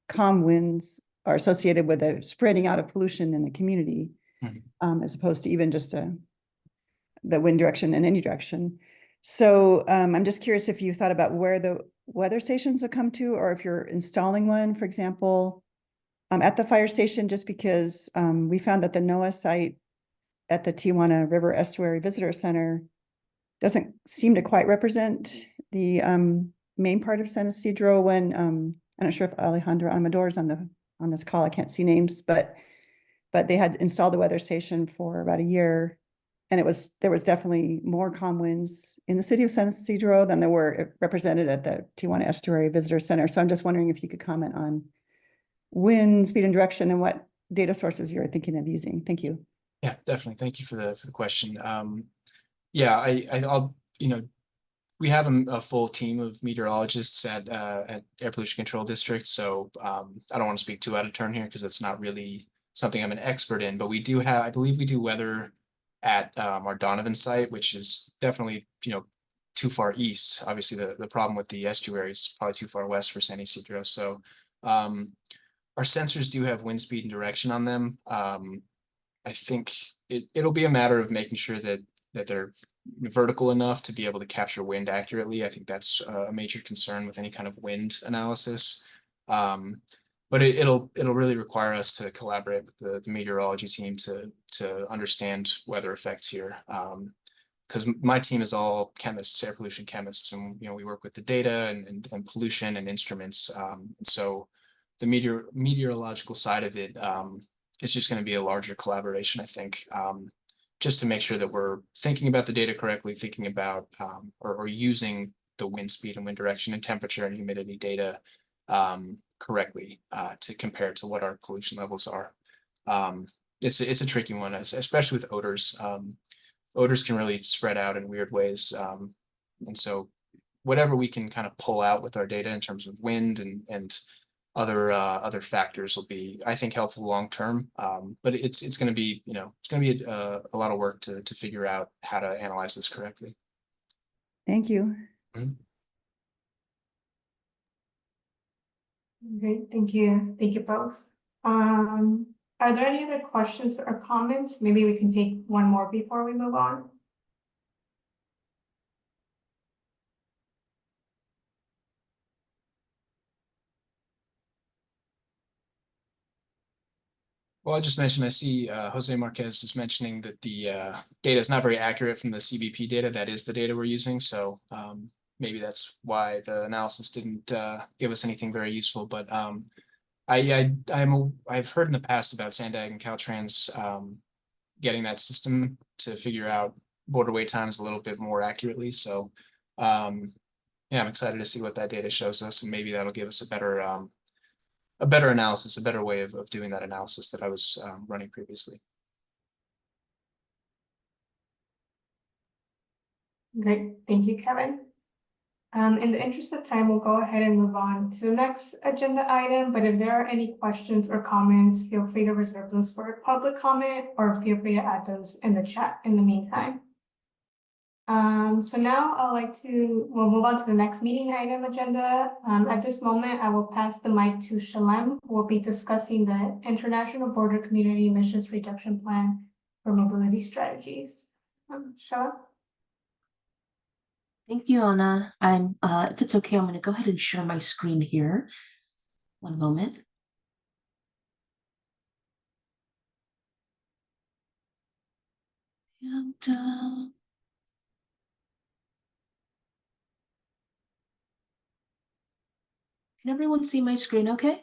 calm winds are associated with a spreading out of pollution in the community, as opposed to even just the wind direction in any direction. So I'm just curious if you thought about where the weather stations would come to, or if you're installing one, for example, at the fire station, just because we found that the NOAA site at the Tijuana River Estuary Visitor Center doesn't seem to quite represent the main part of San Isidro. When I'm not sure if Alejandro Amador is on this call, I can't see names, but they had installed the weather station for about a year, and there was definitely more calm winds in the city of San Isidro than there were represented at the Tijuana Estuary Visitor Center. So I'm just wondering if you could comment on wind speed and direction and what data sources you're thinking of using. Thank you. Yeah, definitely. Thank you for the question. Yeah, I'll, you know, we have a full team of meteorologists at Air Pollution Control District. So I don't want to speak too out of turn here because it's not really something I'm an expert in, but we do have, I believe we do weather at our Donovan site, which is definitely, too far east. Obviously the problem with the estuary is probably too far west for San Isidro. So our sensors do have wind speed and direction on them. I think it'll be a matter of making sure that they're vertical enough to be able to capture wind accurately. I think that's a major concern with any kind of wind analysis. But it'll really require us to collaborate with the meteorology team to understand weather effects here. Because my team is all chemists, air pollution chemists, and we work with the data and pollution and instruments. And so the meteorological side of it is just going to be a larger collaboration, I think, just to make sure that we're thinking about the data correctly, thinking about or using the wind speed and wind direction and temperature and humidity data correctly to compare to what our pollution levels are. It's a tricky one, especially with odors. Odors can really spread out in weird ways. And so whatever we can kind of pull out with our data in terms of wind and other factors will be, I think, helpful long term. But it's going to be, it's going to be a lot of work to figure out how to analyze this correctly. Thank you. Mhm. Great, thank you. Thank you both. Are there any other questions or comments? Maybe we can take one more before we move on. Well, I just mentioned, I see Jose Marquez is mentioning that the data is not very accurate from the CBP data. That is the data we're using. So maybe that's why the analysis didn't give us anything very useful. But I've heard in the past about Sandag and Caltrans getting that system to figure out border wait times a little bit more accurately. So yeah, I'm excited to see what that data shows us, and maybe that'll give us a better analysis, a better way of doing that analysis that I was running previously. Great, thank you, Kevin. In the interest of time, we'll go ahead and move on to the next agenda item, but if there are any questions or comments, feel free to reserve those for public comment or feel free to add those in the chat in the meantime. So now we'll move on to the next meeting item agenda. At this moment, I will pass the mic to Shalem, who will be discussing the International Border Community Emissions Reduction Plan for Mobility Strategies. Shalem? Thank you, Anna. If it's okay, I'm going to go ahead and share my screen here. One moment. And can everyone see my screen okay?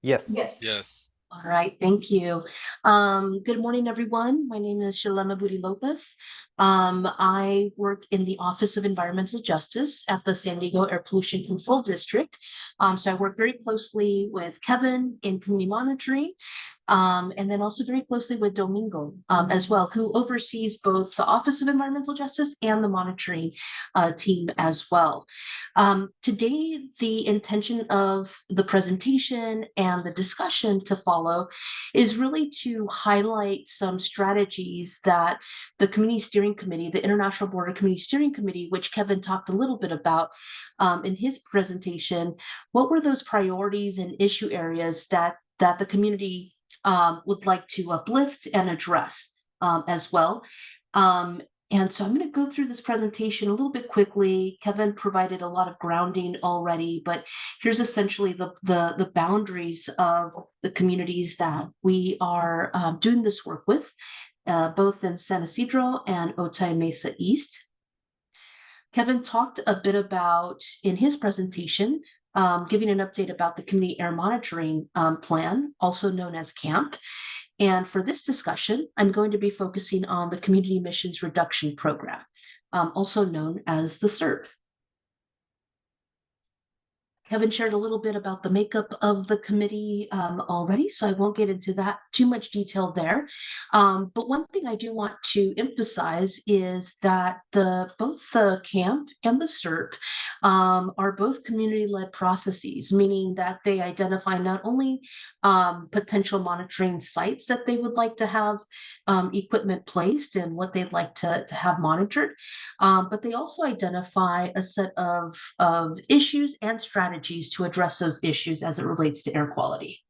Yes. Yes. Yes. All right, thank you. Good morning, everyone. My name is Shalema Budi Lopez. I work in the Office of Environmental Justice at the San Diego Air Pollution Control District. So I work very closely with Kevin in community monitoring, and then also very closely with Domingo as well, who oversees both the Office of Environmental Justice and the monitoring team as well. Today, the intention of the presentation and the discussion to follow is really to highlight some strategies that the Community Steering Committee, the International Border Community Steering Committee, which Kevin talked a little bit about in his presentation, what were those priorities and issue areas that the community would like to uplift and address as well. And so I'm going to go through this presentation a little bit quickly. Kevin provided a lot of grounding already, but here's essentially the boundaries of the communities that we are doing this work with, both in San Isidro and Otay Mesa East. Kevin talked a bit about, in his presentation, giving an update about the Community Air Monitoring Plan, also known as CAMP. And for this discussion, I'm going to be focusing on the Community Emissions Reduction Program, also known as the CERP. Kevin shared a little bit about the makeup of the committee already, so I won't get into that too much detail there. But one thing I do want to emphasize is that both the camp and the CERP are both community-led processes, meaning that they identify not only potential monitoring sites that they would like to have equipment placed and what they'd like to have monitored, but they also identify a set of issues and strategies to address those issues as it relates to air quality.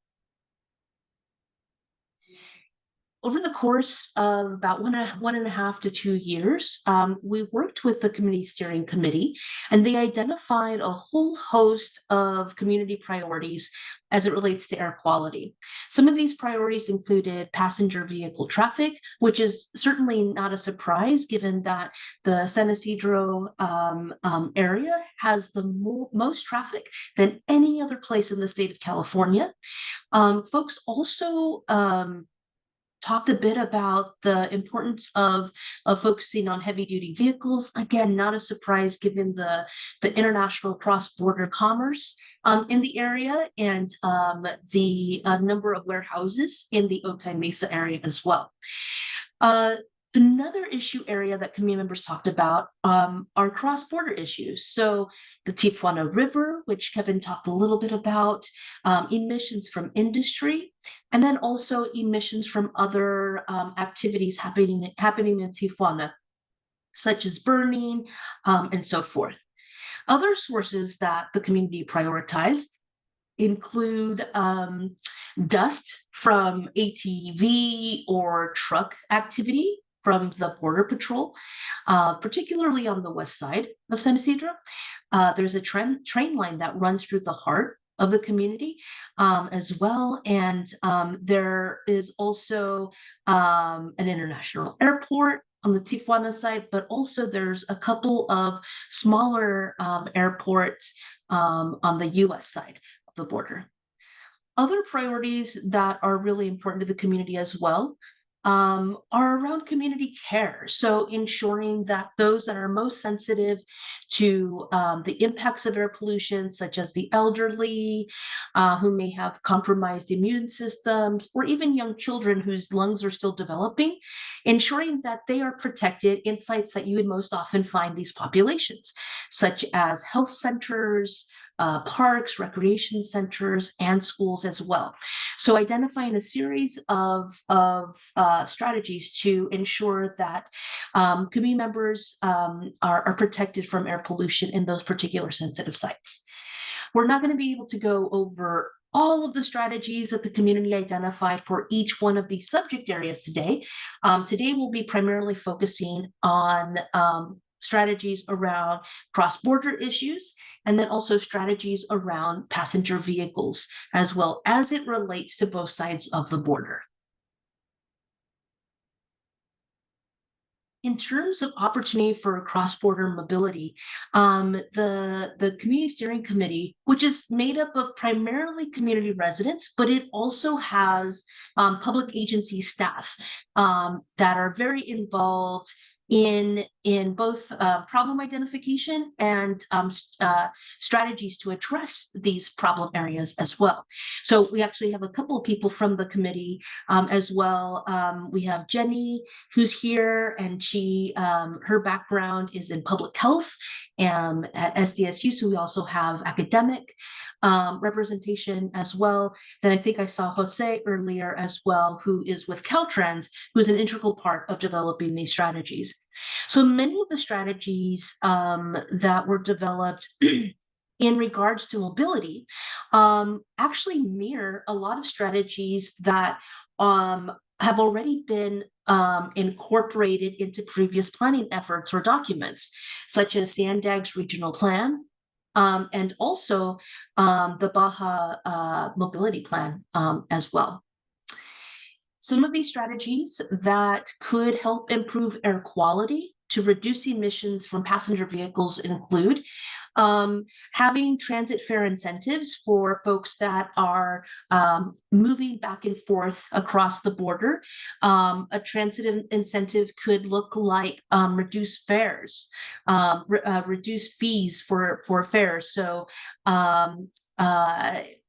Over the course of about one and a half to 2 years, we worked with the Community Steering Committee, and they identified a whole host of community priorities as it relates to air quality. Some of these priorities included passenger vehicle traffic, which is certainly not a surprise given that the San Isidro area has the most traffic than any other place in the state of California. Folks also talked a bit about the importance of focusing on heavy duty vehicles. Again, not a surprise given the international cross-border commerce in the area and the number of warehouses in the Otay Mesa area as well. Another issue area that community members talked about are cross-border issues. So the Tijuana River, which Kevin talked a little bit about, emissions from industry, and then also emissions from other activities happening in Tijuana, such as burning and so forth. Other sources that the community prioritized include dust from ATV or truck activity from the Border Patrol, particularly on the west side of San Isidro. There's a train line that runs through the heart of the community as well. And there is also an international airport on the Tijuana side, but also there's a couple of smaller airports on the US side of the border. Other priorities that are really important to the community as well are around community care. So ensuring that those that are most sensitive to the impacts of air pollution, such as the elderly, who may have compromised immune systems, or even young children whose lungs are still developing, ensuring that they are protected in sites that you would most often find these populations, such as health centers, parks, recreation centers, and schools as well. So identifying a series of strategies to ensure that community members are protected from air pollution in those particular sensitive sites. We're not going to be able to go over all of the strategies that the community identified for each one of these subject areas today. Today we'll be primarily focusing on strategies around cross-border issues, and then also strategies around passenger vehicles, as well as it relates to both sides of the border. In terms of opportunity for cross-border mobility, the Community Steering Committee, which is made up of primarily community residents, but it also has public agency staff that are very involved in both problem identification and strategies to address these problem areas as well. So we actually have a couple of people from the committee as well. We have Jenny, who's here, and she her background is in public health at SDSU. So we also have academic representation as well. Then I think I saw Jose earlier as well, who is with Caltrans, who is an integral part of developing these strategies. So many of the strategies that were developed in regards to mobility actually mirror a lot of strategies that have already been incorporated into previous planning efforts or documents, such as Sandag's regional plan, and also the Baja mobility plan as well. Some of these strategies that could help improve air quality to reduce emissions from passenger vehicles include Having transit fare incentives for folks that are moving back and forth across the border. A transit incentive could look like reduced fares, reduced fees for fares. So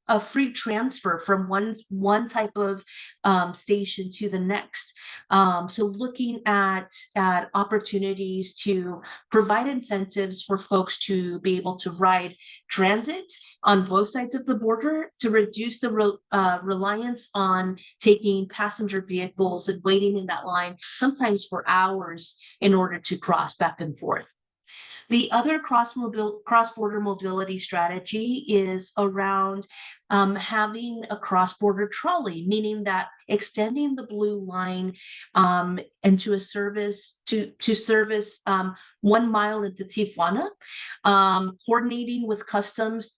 a free transfer from one type of station to the next. So looking at opportunities to provide incentives for folks to be able to ride transit on both sides of the border to reduce the reliance on taking passenger vehicles and waiting in that line, sometimes for hours, in order to cross back and forth. The other cross-border mobility strategy is around having a cross-border trolley, meaning that extending the blue line into a service to service 1 mile into Tijuana, coordinating with customs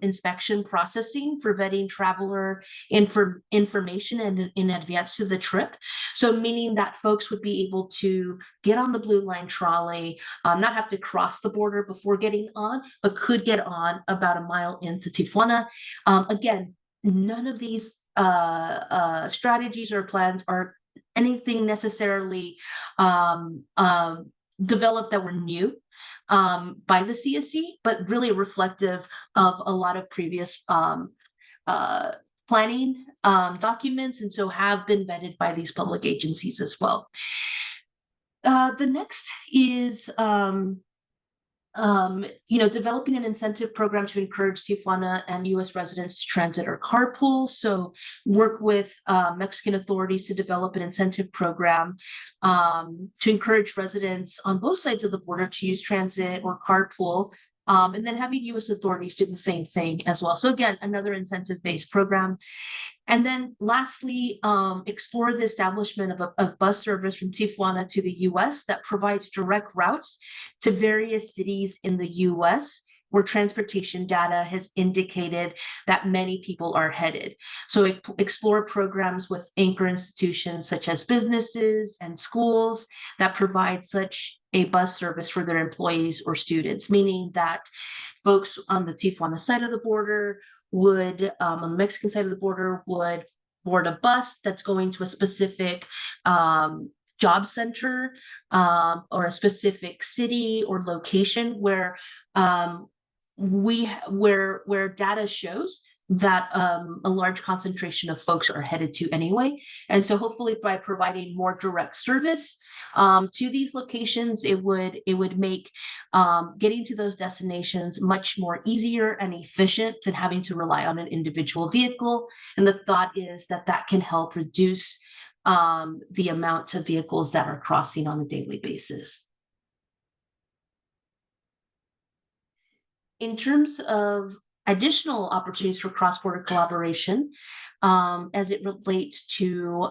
inspection processing for vetting traveler information in advance to the trip. So meaning that folks would be able to get on the blue line trolley, not have to cross the border before getting on, but could get on about 1 mile into Tijuana. Again, none of these strategies or plans are anything necessarily developed that were new by the CSC, but really reflective of a lot of previous planning documents, and so have been vetted by these public agencies as well. The next is developing an incentive program to encourage Tijuana and U.S. residents to transit or carpool. So work with Mexican authorities to develop an incentive program to encourage residents on both sides of the border to use transit or carpool. And then having U.S. authorities do the same thing as well. So again, another incentive-based program. And then lastly, explore the establishment of a bus service from Tijuana to the U.S. that provides direct routes to various cities in the U.S. where transportation data has indicated that many people are headed. So explore programs with anchor institutions such as businesses and schools that provide such a bus service for their employees or students, meaning that folks on the Tijuana side of the border would, on the Mexican side of the border, would board a bus that's going to a specific job center or a specific city or location where where data shows that a large concentration of folks are headed to anyway. And so hopefully by providing more direct service to these locations, it would make getting to those destinations much more easier and efficient than having to rely on an individual vehicle. And the thought is that that can help reduce the amount of vehicles that are crossing on a daily basis. In terms of additional opportunities for cross-border collaboration, as it relates to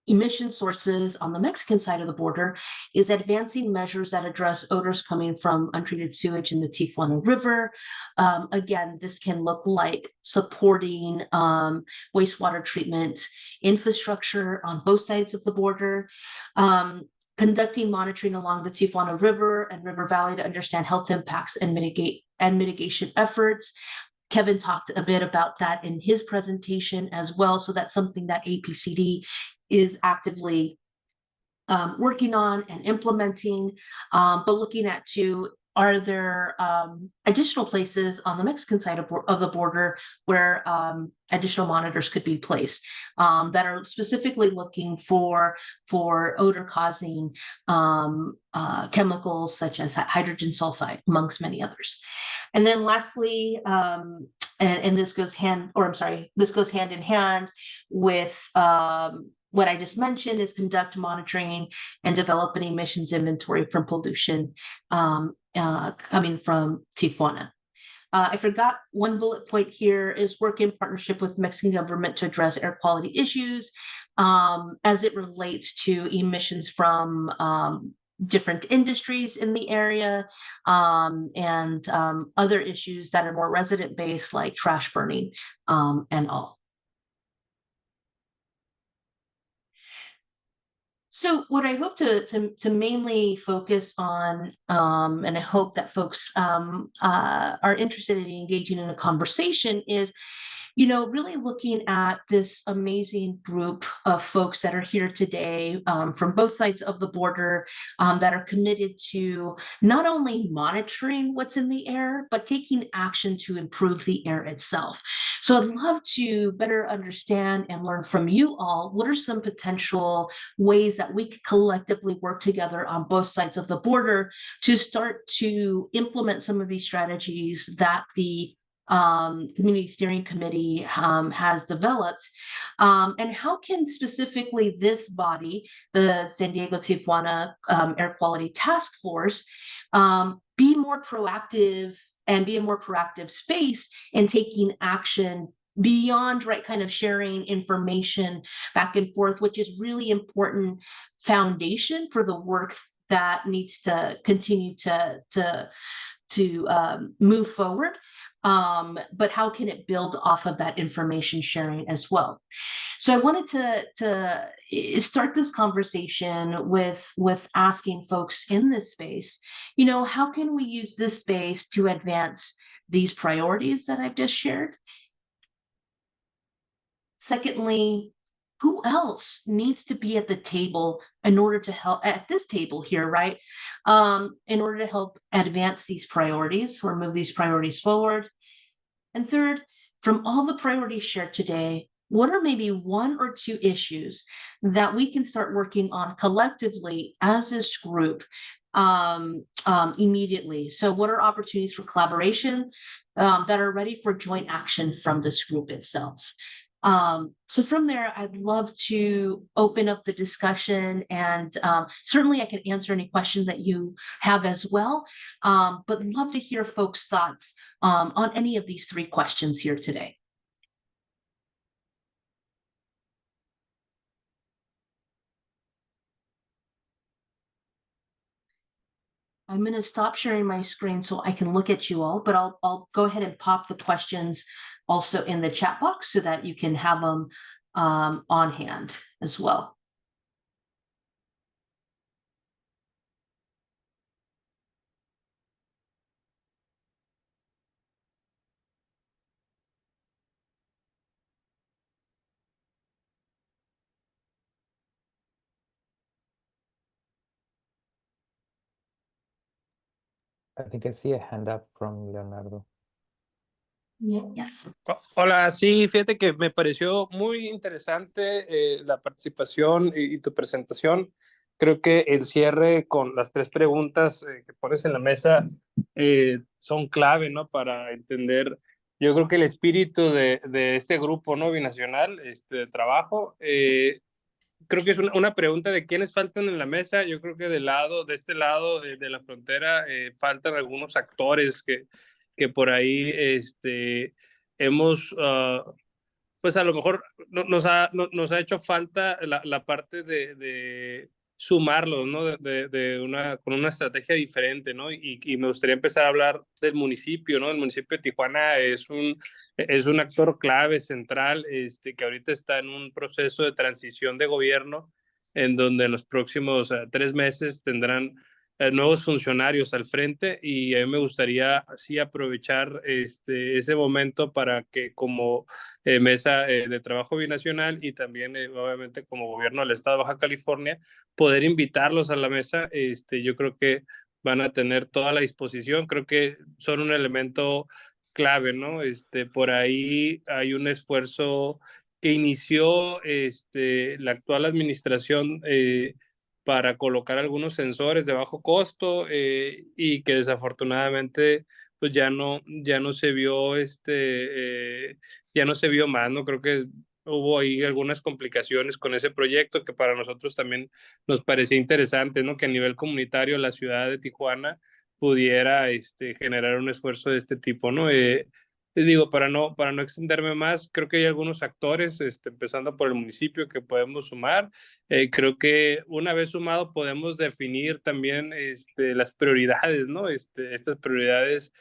emission sources on the Mexican side of the border, is advancing measures that address odors coming from untreated sewage in the Tijuana River. Again, this can look like supporting wastewater treatment infrastructure on both sides of the border. Conducting monitoring along the Tijuana River and River Valley to understand health impacts and mitigation efforts. Kevin talked a bit about that in his presentation as well. So that's something that APCD is actively working on and implementing, but looking at too, are there additional places on the Mexican side of the border where additional monitors could be placed that are specifically looking for odor-causing chemicals such as hydrogen sulfide, amongst many others. And then lastly, and this goes hand in hand with what I just mentioned, is conduct monitoring and develop an emissions inventory from pollution coming from Tijuana. I forgot one bullet point here is work in partnership with Mexican government to address air quality issues as it relates to emissions from different industries in the area and other issues that are more resident-based, like trash burning and all. So what I hope to mainly focus on, and I hope that folks are interested in engaging in a conversation is, really looking at this amazing group of folks that are here today from both sides of the border that are committed to not only monitoring what's in the air, but taking action to improve the air itself. So I'd love to better understand and learn from you all what are some potential ways that we could collectively work together on both sides of the border to start to implement some of these strategies that the community steering committee has developed, and how can specifically this body, the San Diego-Tijuana Air Quality Task Force, be more proactive and be a more proactive space in taking action beyond kind of sharing information back and forth, which is really important foundation for the work that needs to continue to move forward. But how can it build off of that information sharing as well? So I wanted to start this conversation with asking folks in this space, how can we use this space to advance these priorities that I've just shared? Secondly, who else needs to be at the table in order to help at this table here, right? In order to help advance these priorities or move these priorities forward. And third, from all the priorities shared today, what are maybe one or two issues that we can start working on collectively as this group immediately? So what are opportunities for collaboration that are ready for joint action from this group itself? So from there, I'd love to open up the discussion, and certainly I can answer any questions that you have as well, but love to hear folks' thoughts on any of these three questions here today. I'm going to stop sharing my screen so I can look at you all, but I'll go ahead and pop the questions also in the chat box so that you can have them on hand as well. I think I see a hand up from Leonardo. Yes. Hola, sí, fíjate que me pareció muy interesante la participación y tu presentación. Creo que el cierre con las tres preguntas que pones en la mesa son clave, ¿no? Para entender, yo creo que el espíritu de este grupo, ¿no? Binacional, de trabajo. Creo que es una pregunta de quiénes faltan en la mesa. Yo creo que de este lado de la frontera faltan algunos actores que por ahí hemos, pues a lo mejor nos ha hecho falta la parte de sumarlos, ¿no? Con una estrategia diferente, ¿no? Y me gustaría empezar a hablar del municipio, ¿no? El municipio de Tijuana es un actor clave, central, que ahorita está en un proceso de transición de gobierno, en donde en los próximos 3 meses tendrán nuevos funcionarios al frente, y a mí me gustaría así aprovechar ese momento para que como mesa de trabajo binacional y también obviamente como gobierno del estado de Baja California, poder invitarlos a la mesa. Yo creo que van a tener toda la disposición, creo que son un elemento clave, ¿no? Por ahí hay un esfuerzo que inició la actual administración para colocar algunos sensores de bajo costo y que desafortunadamente pues ya no se vio ya no se vio más, ¿no? Creo que hubo ahí algunas complicaciones con ese proyecto que para nosotros también nos parecía interesante, ¿no? Que a nivel comunitario la ciudad de Tijuana pudiera generar un esfuerzo de este tipo, ¿no? Digo, para no extenderme más, creo que hay algunos actores, empezando por el municipio, que podemos sumar. Creo que una vez sumado podemos definir también las prioridades, ¿no? Estas prioridades,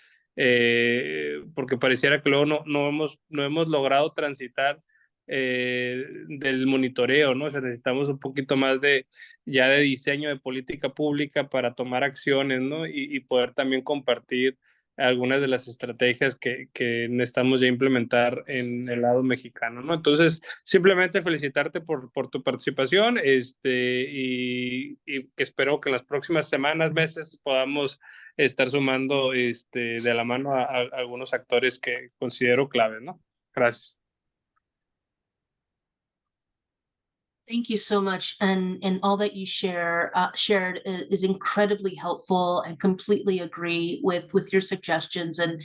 porque pareciera que luego no hemos logrado transitar del monitoreo, ¿no? O sea, necesitamos un poquito más de ya de diseño de política pública para tomar acciones, ¿no? Y poder también compartir algunas de las estrategias que necesitamos ya implementar en el lado mexicano, ¿no? Entonces, simplemente felicitarte por tu participación, y que espero que en las próximas semanas, meses, podamos estar sumando de la mano a algunos actores que considero clave, ¿no? Gracias. Thank you so much, and all that you shared is incredibly helpful, and completely agree with your suggestions, and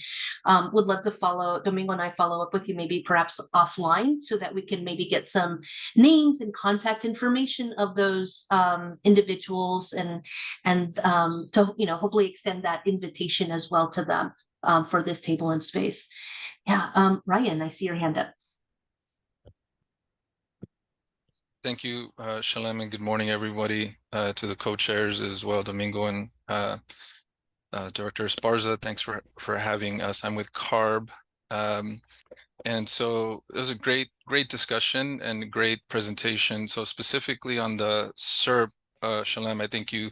would love to follow Domingo and I follow up with you maybe perhaps offline so that we can maybe get some names and contact information of those individuals, and to hopefully extend that invitation as well to them for this table and space. Yeah, Ryan, I see your hand up. Thank you, Shalem, and good morning, everybody, to the co-chairs as well, Domingo and Director Esparza. Thanks for having us. I'm with CARB. And so it was a great discussion and great presentation. So specifically on the SERP, Shalem, I think you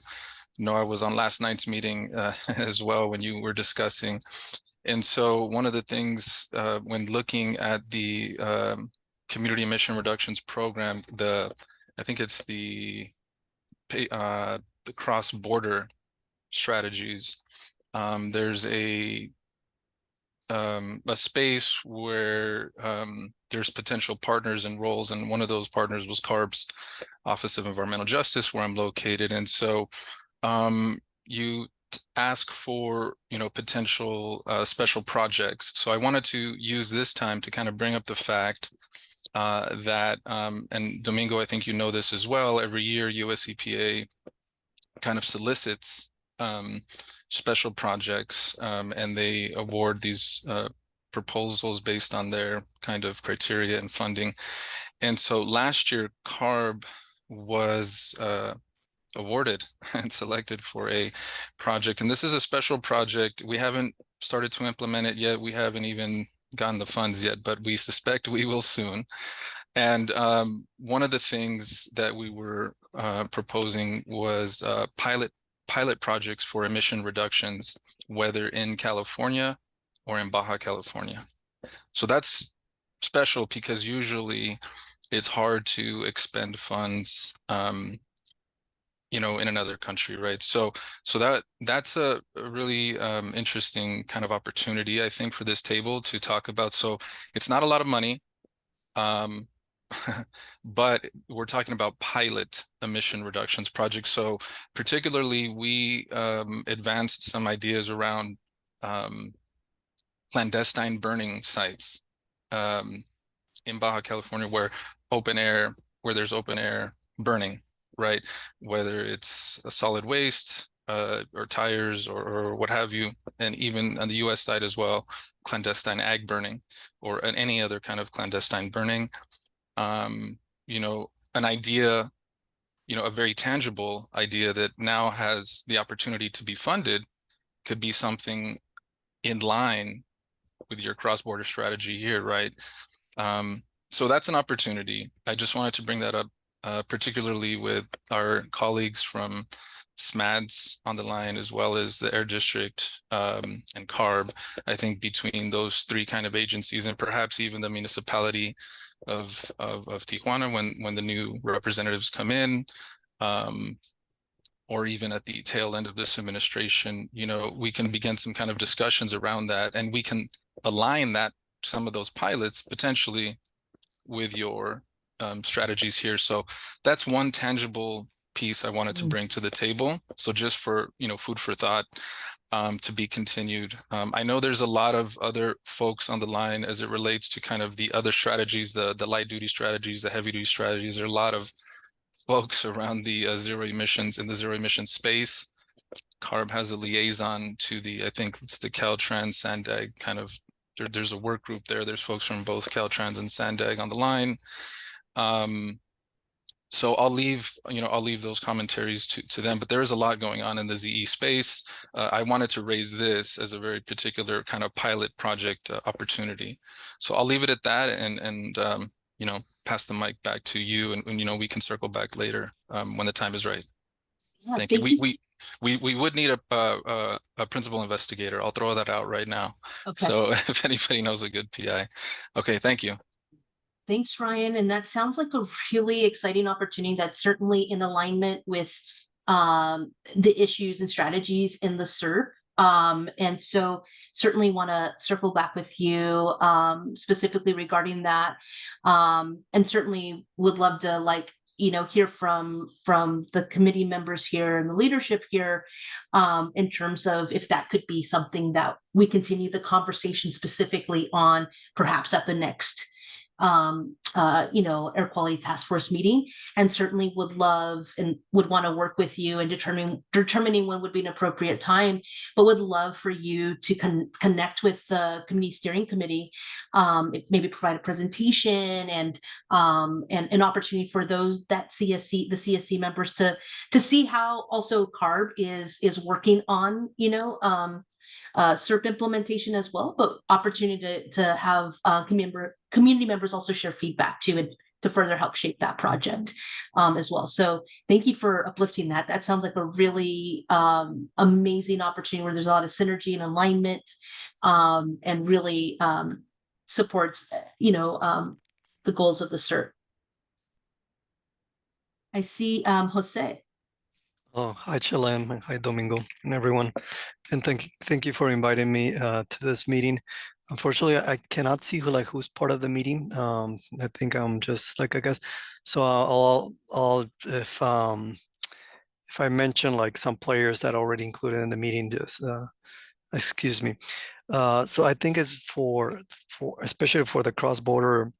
know I was on last night's meeting as well when you were discussing. And so one of the things when looking at the community emission reductions program, I think it's the cross-border strategies. There's a space where there's potential partners and roles, and one of those partners was CARB's Office of Environmental Justice, where I'm located. And so you ask for potential special projects. So I wanted to use this time to kind of bring up the fact that, and Domingo, I think you know this as well, every year US EPA kind of solicits special projects, and they award these proposals based on their kind of criteria and funding. And so last year, CARB was awarded and selected for a project. And this is a special project. We haven't started to implement it yet. We haven't even gotten the funds yet, but we suspect we will soon. And one of the things that we were proposing was pilot projects for emission reductions, whether in California or in Baja California. So that's special because usually it's hard to expend funds in another country, right? So that's a really interesting kind of opportunity, I think, for this table to talk about. So it's not a lot of money, but we're talking about pilot emission reductions projects. So particularly, we advanced some ideas around clandestine burning sites in Baja California, where there's open air burning, right? Whether it's a solid waste or tires or what have you, and even on the US side as well, clandestine ag burning or any other kind of clandestine burning. An idea, a very tangible idea that now has the opportunity to be funded could be something in line with your cross-border strategy here, right? So that's an opportunity. I just wanted to bring that up, particularly with our colleagues from SMADS on the line, as well as the Air District and CARB. I think between those three kind of agencies, and perhaps even the municipality of Tijuana, when the new representatives come in, or even at the tail end of this administration, we can begin some kind of discussions around that, and we can align some of those pilots potentially with your strategies here. So that's one tangible piece I wanted to bring to the table. So just for food for thought, to be continued. I know there's a lot of other folks on the line as it relates to kind of the other strategies, the light duty strategies, the heavy duty strategies. There are a lot of folks around the zero emissions in the zero emission space. CARB has a liaison to I think it's the Caltrans Sandag kind of. There's a work group there. There's folks from both Caltrans and Sandag on the line. So I'll leave those commentaries to them, but there is a lot going on in the ZE space. I wanted to raise this as a very particular kind of pilot project opportunity. So I'll leave it at that, and pass the mic back to you, and we can circle back later when the time is right. Yeah, Thank you. We would need a principal investigator. I'll throw that out right now. Okay. So if anybody knows a good PI. Okay, thank you. Thanks, Ryan. And that sounds like a really exciting opportunity that's certainly in alignment with the issues and strategies in the CERP. And so certainly want to circle back with you specifically regarding that. And certainly would love to hear from the committee members here and the leadership here in terms of if that could be something that we continue the conversation specifically on, perhaps at the next air quality task force meeting, and certainly would love and would want to work with you in determining when would be an appropriate time, but would love for you to connect with the community steering committee, maybe provide a presentation and an opportunity for the CSC members to see how also CARB is working on CERP implementation as well, but opportunity to have community members also share feedback too, and to further help shape that project as well. So thank you for uplifting that. That sounds like a really amazing opportunity where there's a lot of synergy and alignment and really supports the goals of the CERP. I see Jose. Oh, hi, Chelem, and hi, Domingo, and everyone. And thank you for inviting me to this meeting. Unfortunately, I cannot see who's part of the meeting. I think I'm just I guess. So I'll if I mention some players that are already included in the meeting, just excuse me. So I think it's for especially for the cross-border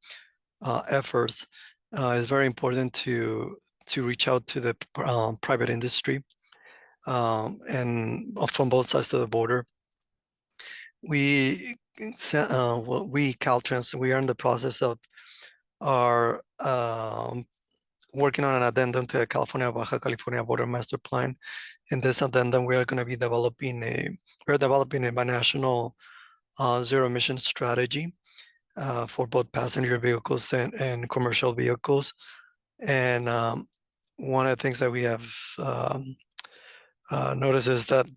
efforts, it's very important to reach out to the private industry and from both sides of the border. We Caltrans, we are in the process of our working on an addendum to the Baja California Border Master Plan. In this addendum, we are going to be developing a binational zero emission strategy for both passenger vehicles and commercial vehicles. And one of the things that we have noticed is that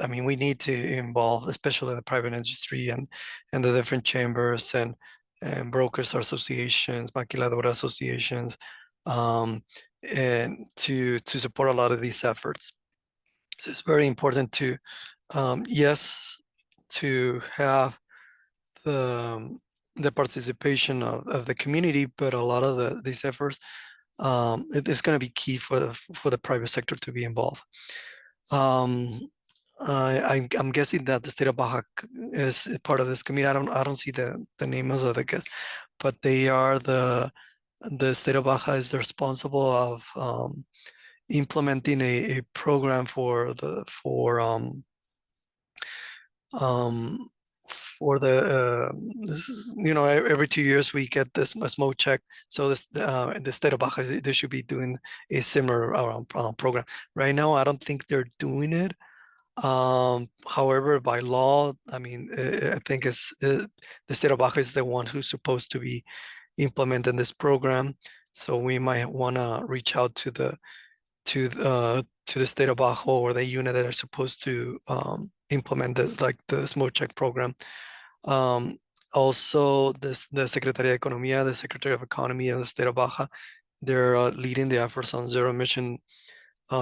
we need to involve, especially the private industry and the different chambers and brokers associations, maquiladora associations, and to support a lot of these efforts. So it's very important to, yes, to have the participation of the community, but a lot of these efforts, it is going to be key for the private sector to be involved. I'm guessing that the state of Baja is part of this committee. I don't see the names of the guests, but they are the state of Baja is responsible of implementing a program for the this is, every 2 years we get this smoke check. So this the state of Baja, they should be doing a similar program. Right now, I don't think they're doing it. However, by law, I think the state of Baja is the one who's supposed to be implementing this program. So we might want to reach out to the state of Baja or the unit that are supposed to implement this, like the smoke check program. Also, the Secretaría de Economía, the Secretary of Economy of the state of Baja, they're leading the efforts on zero emission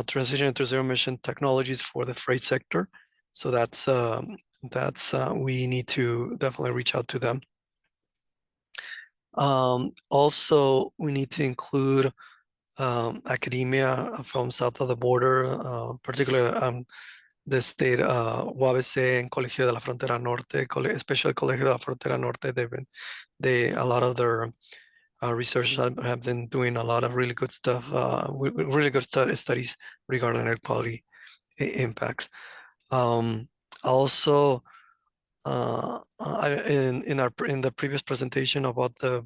transition to zero emission technologies for the freight sector. So that's we need to definitely reach out to them. Also, we need to include academia from south of the border, particularly the state Jueves and Colegio de la Frontera Norte, especially Colegio de la Frontera Norte. A lot of their researchers have been doing a lot of really good stuff, really good studies regarding air quality impacts. Also, in the previous presentation about the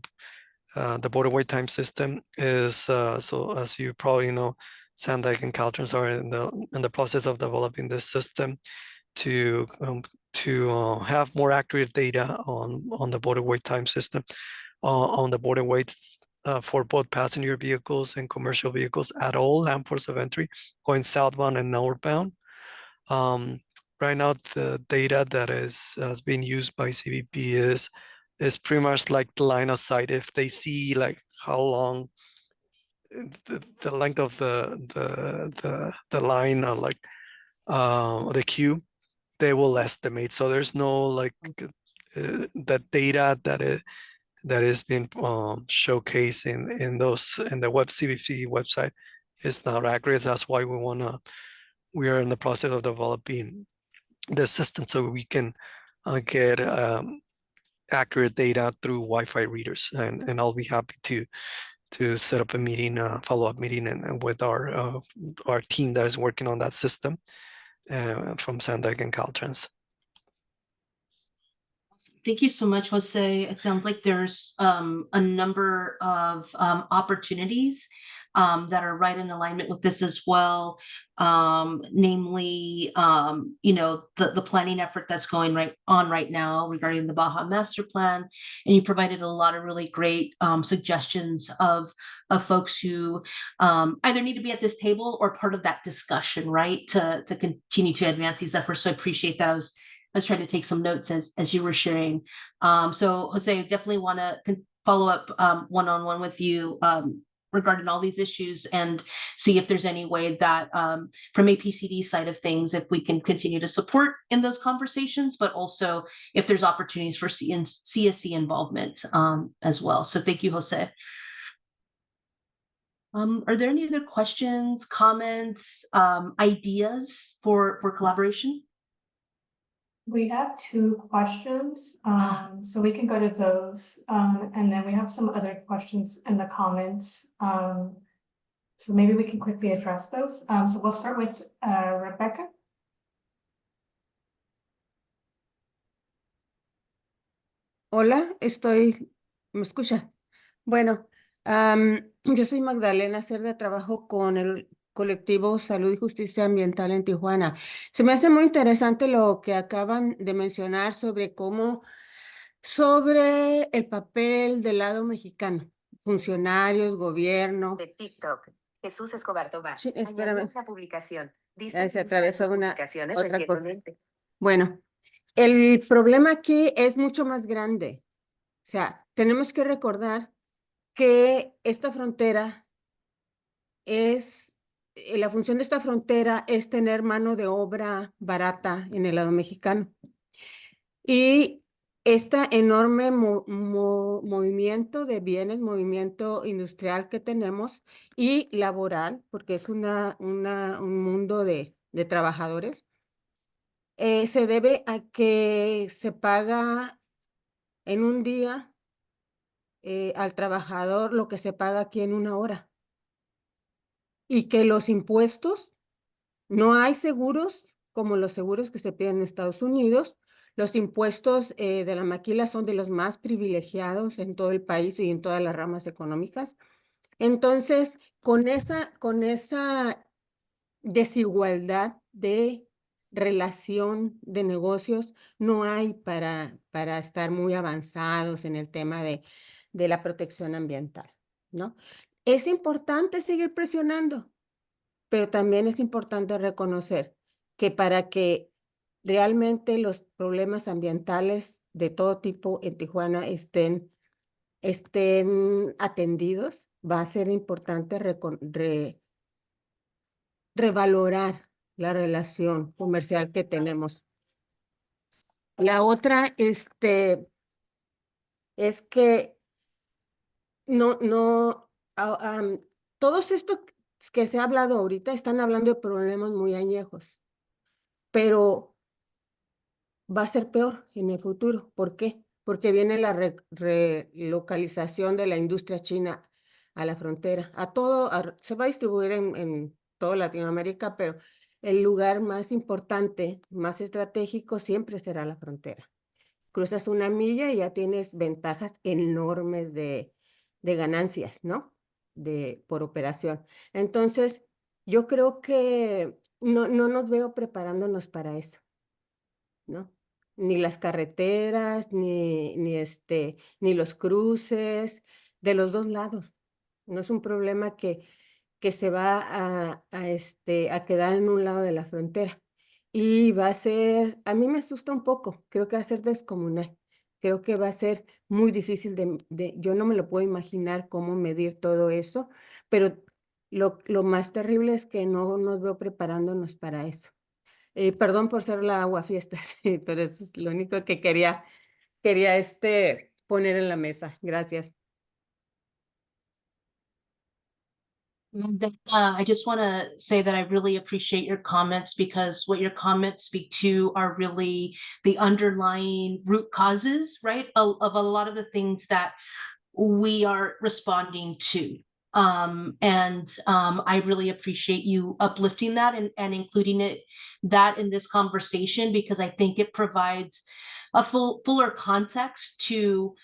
border wait time system is so as you probably know, Sandag and Caltrans are in the process of developing this system to have more accurate data on the border wait time system, on the border wait for both passenger vehicles and commercial vehicles at all land ports of entry, going southbound and northbound. Right now, the data that is being used by CBP is pretty much like the line of sight. If they see like how long the length of the line or like the queue, they will estimate. So there's no like the data that is being showcased in the CBP website is not accurate. That's why we are in the process of developing the system so we can get accurate data through Wi-Fi readers, and I'll be happy to set up a meeting, follow-up meeting, and with our team that is working on that system from Sandag and Caltrans. Thank you so much, Jose. It sounds like there's a number of opportunities that are right in alignment with this as well. Namely, the planning effort that's going on right now regarding the Baja Master Plan. And you provided a lot of really great suggestions of folks who either need to be at this table or part of that discussion, right? To continue to advance these efforts. So I appreciate that. I was trying to take some notes as you were sharing. So Jose, I definitely want to follow up one-on-one with you regarding all these issues and see if there's any way that from APCD side of things, if we can continue to support in those conversations, but also if there's opportunities for CSC involvement as well. So thank you, Jose. Are there any other questions, comments, ideas for collaboration? We have 2 questions, so we can go to those. And then we have some other questions in the comments. So maybe we can quickly address those. So we'll start with Rebecca. Hola, ¿me escucha? Bueno, yo soy Magdalena Cerda, trabajo con el colectivo Salud y Justicia Ambiental en Tijuana. Se me hace muy interesante lo que acaban de mencionar sobre sobre el papel del lado mexicano, funcionarios, gobierno. De TikTok, Jesús Escobar Tobar. Sí, Añadió espérame. una publicación. Se atravesó publicaciones otra cosa. recientemente. Bueno, el problema aquí es mucho más grande. O sea, tenemos que recordar que esta frontera la función de esta frontera es tener mano de obra barata en el lado mexicano. Y este enorme movimiento de bienes, movimiento industrial que tenemos y laboral, porque es un mundo de trabajadores, se debe a que se paga en un día al trabajador lo que se paga aquí en una hora. Y que los impuestos, no hay seguros como los seguros que se piden en Estados Unidos. Los impuestos de la maquila son de los más privilegiados en todo el país y en todas las ramas económicas. Entonces, con esa desigualdad de relación de negocios, no hay para estar muy avanzados en el tema de la protección ambiental, ¿no? Es importante seguir presionando, pero también es importante reconocer que para que realmente los problemas ambientales de todo tipo en Tijuana estén atendidos, va a ser importante revalorar la relación comercial que tenemos. La otra es que todos estos que se ha hablado ahorita están hablando de problemas muy añejos, pero va a ser peor en el futuro. ¿Por qué? Porque viene la relocalización de la industria china a la frontera. Se va a distribuir en toda Latinoamérica, pero el lugar más importante, más estratégico, siempre será la frontera. Cruzas una milla y ya tienes ventajas enormes de ganancias, ¿no? Por operación. Entonces, yo creo que no nos veo preparándonos para eso, ¿no? ni las carreteras, ni los cruces, de los dos lados. No es un problema que se va a quedar en un lado de la frontera. Y va a ser, a mí me asusta un poco, creo que va a ser descomunal. Creo que va a ser muy difícil yo no me lo puedo imaginar cómo medir todo eso, pero lo más terrible es que no nos veo preparándonos para eso. Perdón por ser la aguafiestas, pero eso es lo único que quería poner en la mesa. Gracias. I just want to say that I really appreciate your comments, because what your comments speak to are really the underlying root causes, right, of a lot of the things that we are responding to. I really appreciate you uplifting that and including that in this conversation, because I think it provides a fuller context to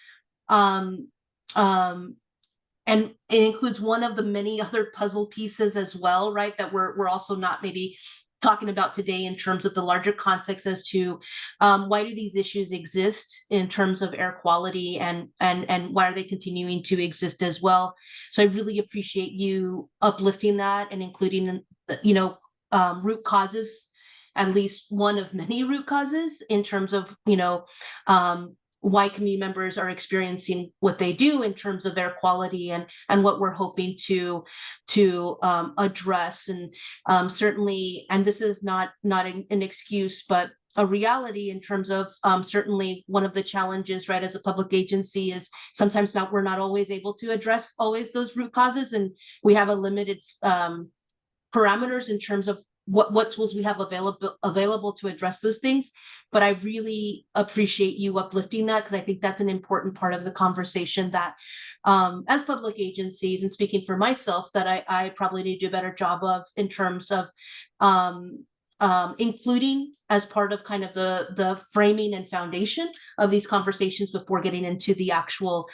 and it includes one of the many other puzzle pieces as well, right, that we're also not maybe talking about today in terms of the larger context as to why do these issues exist in terms of air quality, and why are they continuing to exist as well. So I really appreciate you uplifting that and including root causes, at least one of many root causes, in terms of why community members are experiencing what they do in terms of air quality, and what we're hoping to address. And certainly, and this is not an excuse, but a reality in terms of certainly one of the challenges, right, as a public agency, is sometimes we're not always able to address always those root causes, and we have a limited parameters in terms of what tools we have available to address those things. But I really appreciate you uplifting that, because I think that's an important part of the conversation that as public agencies, and speaking for myself, that I probably need to do a better job of, in terms of including as part of kind of the framing and foundation of these conversations before getting into the actual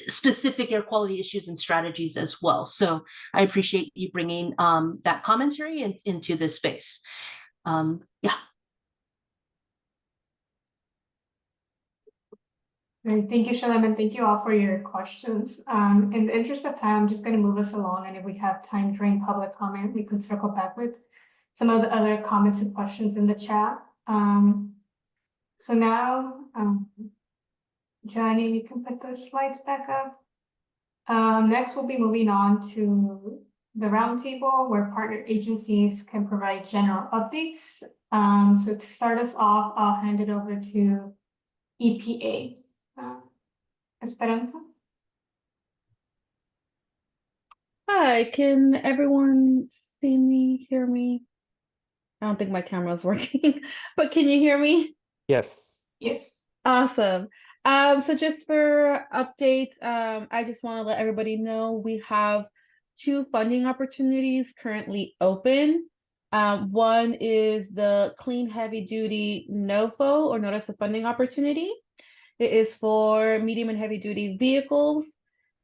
specific air quality issues and strategies as well. So I appreciate you bringing that commentary into this space. Yeah. Great. Thank you, Shalem, and thank you all for your questions. In the interest of time, I'm just going to move us along, and if we have time during public comment, we could circle back with some of the other comments and questions in the chat. So now, Johnny, you can put the slides back up. Next, we'll be moving on to the roundtable, where partner agencies can provide general updates. So to start us off, I'll hand it over to EPA. Esperanza? Hi, can everyone see me, hear me? I don't think my camera's working, but can you hear me? Yes. Yes. Awesome. So just for update, I just want to let everybody know we have 2 funding opportunities currently open. One is the Clean Heavy Duty NOFO, or Notice of Funding Opportunity. It is for medium and heavy duty vehicles.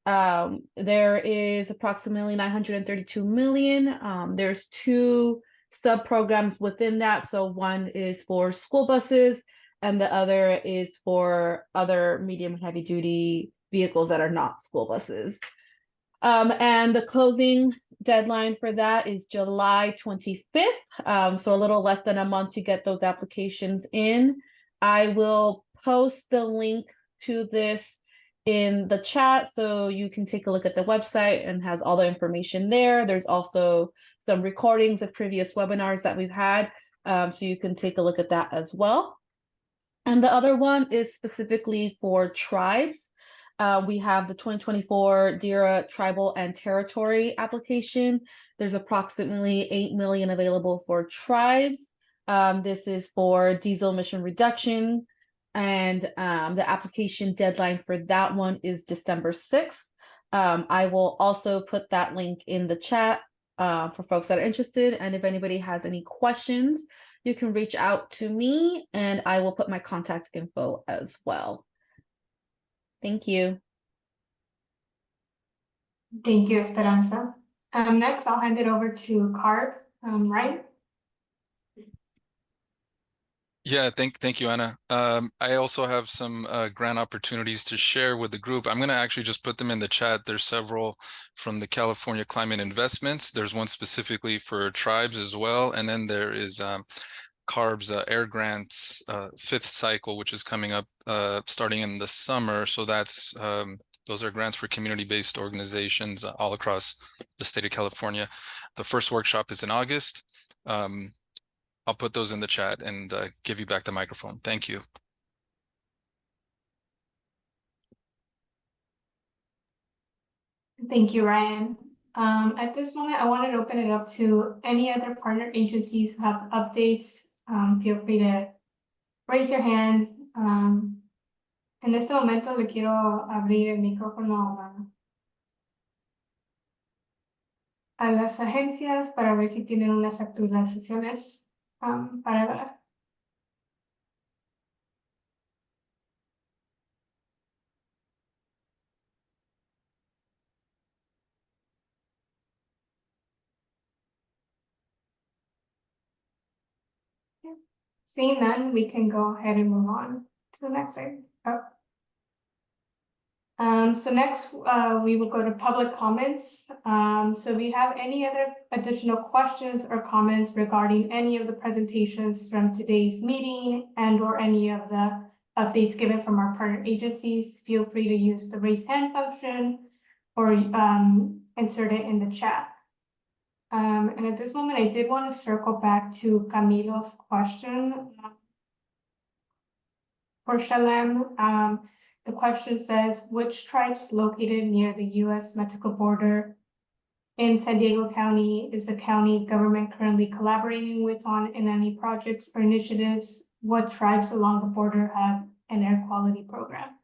There is approximately 932 million. There's 2 sub-programs within that. So one is for school buses, and the other is for other medium and heavy duty vehicles that are not school buses. And the closing deadline for that is July 25th. So a little less than a month to get those applications in. I will post the link to this in the chat, so you can take a look at the website, and has all the information there. There's also some recordings of previous webinars that we've had, so you can take a look at that as well. And the other one is specifically for tribes. We have the 2024 DERA Tribal and Territory application. There's approximately 8 million available for tribes. This is for diesel emission reduction, and the application deadline for that one is December 6th. I will also put that link in the chat for folks that are interested, and if anybody has any questions, you can reach out to me, and I will put my contact info as well. Thank you. Thank you, Esperanza. Next, I'll hand it over to CARB, Ryan. Yeah, thank you, Anna. I also have some grant opportunities to share with the group. I'm going to actually just put them in the chat. There's several from the California Climate Investments. There's one specifically for tribes as well. And then there is CARB's air grants fifth cycle, which is coming up starting in the summer. So that's those are grants for community-based organizations all across the state of California. The first workshop is in August. I'll put those in the chat and give you back the microphone. Thank you. Thank you, Ryan. At this moment, I wanted to open it up to any other partner agencies who have updates. Feel free to raise your hand. En este momento le quiero abrir el micrófono a las agencias para ver si tienen unas actualizaciones para dar. Seeing none, we can go ahead and move on to the next slide. So next, we will go to public comments. So if you have any other additional questions or comments regarding any of the presentations from today's meeting and/or any of the updates given from our partner agencies, feel free to use the raise hand function or insert it in the chat. And at this moment, I did want to circle back to Camilo's question for Shalem. The question says, which tribes located near the U.S.-Mexico border in San Diego County is the county government currently collaborating with on in any projects or initiatives? What tribes along the border have an air quality program?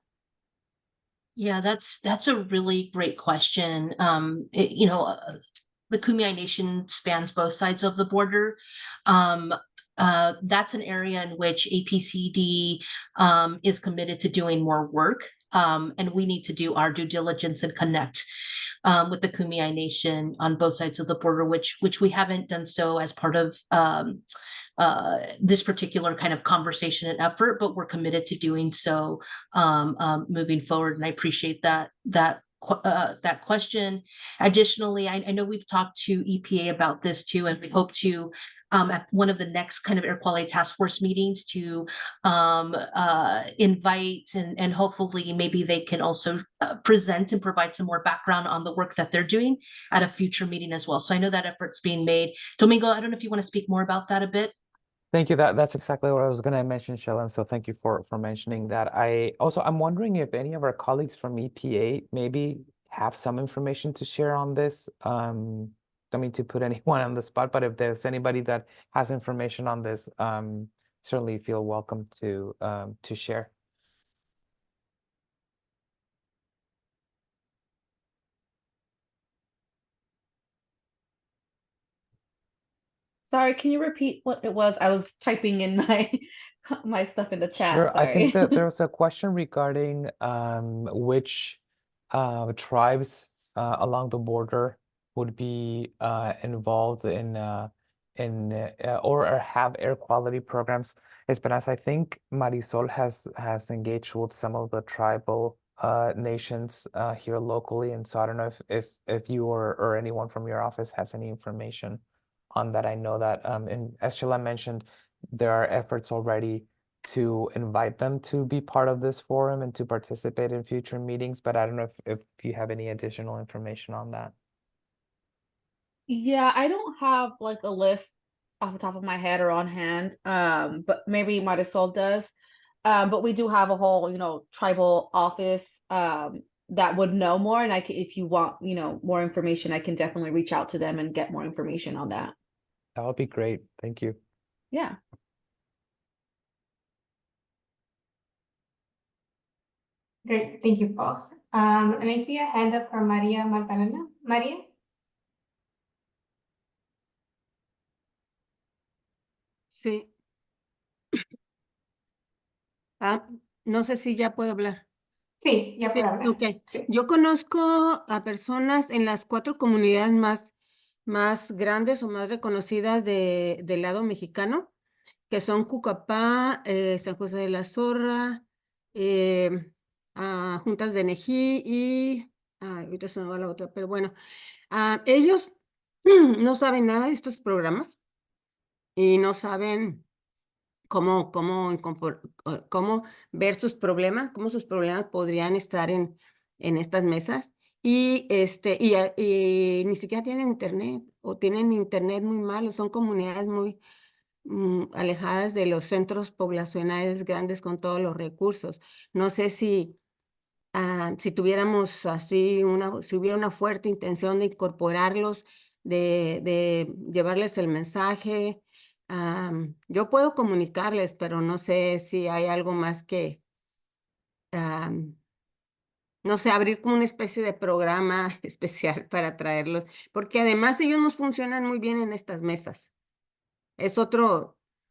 Yeah, that's a really great question. The Kumeyaay Nation spans both sides of the border. That's an area in which APCD is committed to doing more work, and we need to do our due diligence and connect with the Kumeyaay Nation on both sides of the border, which we haven't done so as part of this particular kind of conversation and effort, but we're committed to doing so moving forward. And I appreciate that question. Additionally, I know we've talked to EPA about this too, and we hope to at one of the next kind of air quality task force meetings to invite and hopefully maybe they can also present and provide some more background on the work that they're doing at a future meeting as well. So I know that effort's being made. Domingo, I don't know if you want to speak more about that a bit. Thank you. That's exactly what I was going to mention, Shalem. So thank you for mentioning that. I'm wondering if any of our colleagues from EPA maybe have some information to share on this. Don't mean to put anyone on the spot, but if there's anybody that has information on this, certainly feel welcome to share. Sorry, can you repeat what it was? I was typing in my stuff in the chat. Sure. Sorry. I think that there was a question regarding which tribes along the border would be involved in or have air quality programs. Esperanza, I think Marisol has engaged with some of the tribal nations here locally, and so I don't know if you or anyone from your office has any information on that. I know that and as Sheila mentioned, there are efforts already to invite them to be part of this forum and to participate in future meetings, but I don't know if you have any additional information on that. Yeah, I don't have like a list off the top of my head or on hand, but maybe Marisol does. But we do have a whole, tribal office that would know more, and if you want, more information, I can definitely reach out to them and get more information on that. That would be great. Thank you. Yeah. Great, thank you both. And I see a hand up from Maria Magdalena. Maria? Sí. No sé si ya puedo hablar. Sí, ya Sí, puedo hablar. ok. Sí. Yo conozco a personas en las 4 comunidades más grandes o más reconocidas del lado mexicano que son Cucapá, San José de la Zorra, Juntas de Nejí y, ahorita se me va la otra, pero bueno, ellos no saben nada de estos programas y no saben cómo ver sus problemas, cómo sus problemas podrían estar en estas mesas. Y, y ni siquiera tienen internet o tienen internet muy malo, son comunidades muy alejadas de los centros poblacionales grandes con todos los recursos. No sé si tuviéramos así si hubiera una fuerte intención de incorporarlos, de llevarles el mensaje. Yo puedo comunicarles, pero no sé si hay algo más que, no sé, abrir como una especie de programa especial para traerlos, porque además ellos nos funcionan muy bien en estas mesas. Es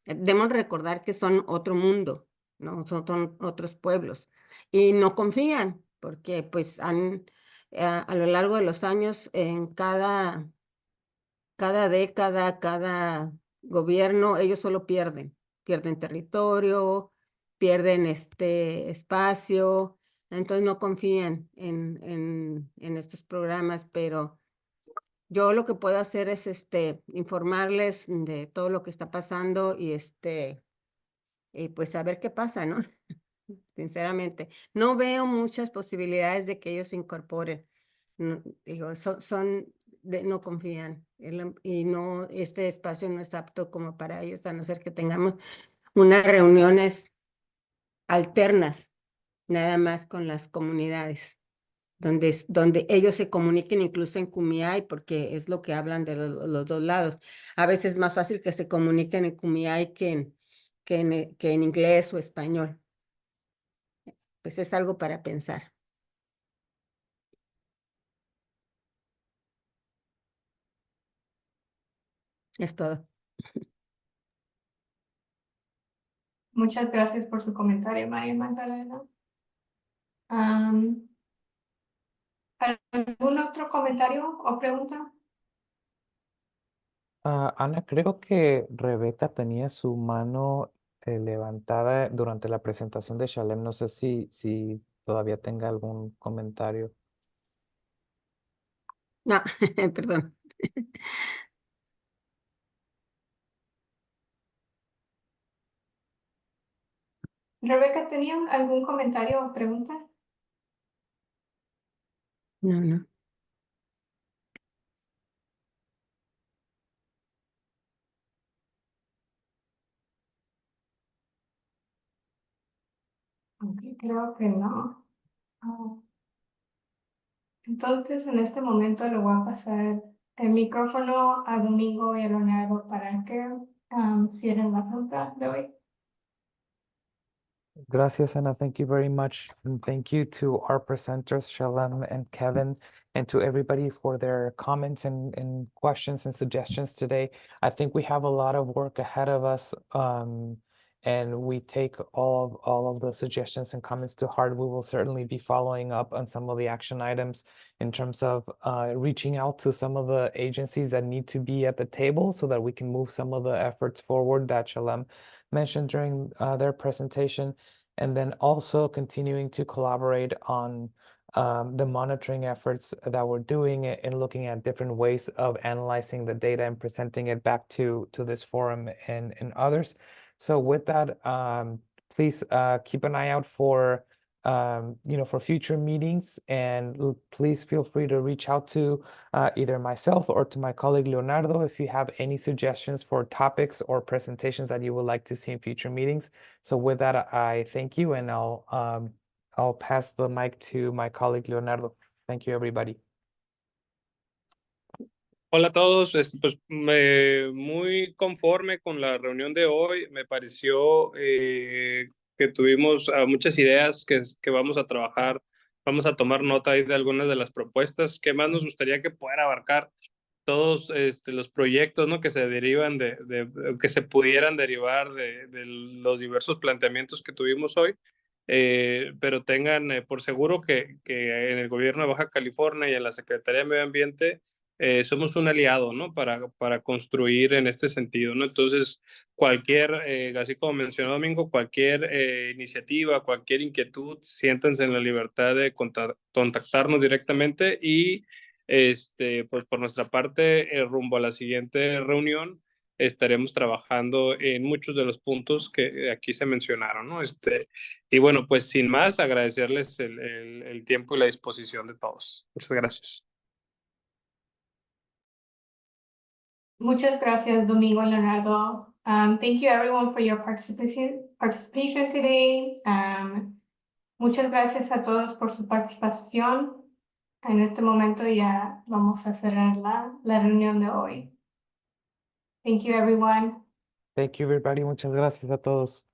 debemos recordar que son otro mundo, ¿no? Son otros pueblos y no confían porque pues a lo largo de los años en cada década, cada gobierno, ellos solo pierden territorio, pierden este espacio, entonces no confían en estos programas, pero yo lo que puedo hacer es informarles de todo lo que está pasando y pues a ver qué pasa, ¿no? Sinceramente, no veo muchas posibilidades de que ellos se incorporen. Digo, no confían y no, este espacio no es apto como para ellos, a no ser que tengamos unas reuniones alternas, nada más con las comunidades donde ellos se comuniquen incluso en Kumiai, porque es lo que hablan de los dos lados. A veces es más fácil que se comuniquen en Kumiai que en inglés o español. Pues es algo para pensar. Es todo. Muchas gracias por su comentario, María Magdalena. ¿Algún otro comentario o pregunta? Ana, creo que Rebeca tenía su mano levantada durante la presentación de Shalem. No sé si todavía tenga algún comentario. No, perdón. Rebeca, ¿tenía algún comentario o pregunta? No. Ok, creo que no. Entonces, en este momento le voy a pasar el micrófono a Domingo y a Leonardo para que cierren la junta de hoy. Gracias, Anna. Thank you very much. And thank you to our presenters, Shalem and Kevin, and to everybody for their comments and questions and suggestions today. I think we have a lot of work ahead of us, and we take all of the suggestions and comments to heart. We will certainly be following up on some of the action items in terms of reaching out to some of the agencies that need to be at the table so that we can move some of the efforts forward that Shalem mentioned during their presentation, and then also continuing to collaborate on the monitoring efforts that we're doing and looking at different ways of analyzing the data and presenting it back to this forum and others. So with that, please keep an eye out for for future meetings, and please feel free to reach out to either myself or to my colleague Leonardo if you have any suggestions for topics or presentations that you would like to see in future meetings. So with that, I thank you, and I'll pass the mic to my colleague Leonardo. Thank you, everybody. Hola a todos, pues muy conforme con la reunión de hoy. Me pareció que tuvimos muchas ideas que vamos a trabajar, vamos a tomar nota ahí de algunas de las propuestas que más nos gustaría que puedan abarcar todos los proyectos, ¿no? Que se derivan que se pudieran derivar de los diversos planteamientos que tuvimos hoy. Pero tengan por seguro que en el gobierno de Baja California y en la Secretaría de Medio Ambiente somos un aliado, ¿no? Para construir en este sentido, ¿no? Entonces, cualquier, así como mencionó Domingo, cualquier iniciativa, cualquier inquietud, siéntanse en la libertad de contactarnos directamente y, pues por nuestra parte, rumbo a la siguiente reunión, estaremos trabajando en muchos de los puntos que aquí se mencionaron, ¿no? Y bueno, pues sin más, agradecerles el tiempo y la disposición de todos. Muchas gracias. Muchas gracias, Domingo and Leonardo. Thank you everyone for your participation today. Muchas gracias a todos por su participación. En este momento ya vamos a cerrar la reunión de hoy. Thank you, everyone. Thank you, everybody. Muchas gracias a todos.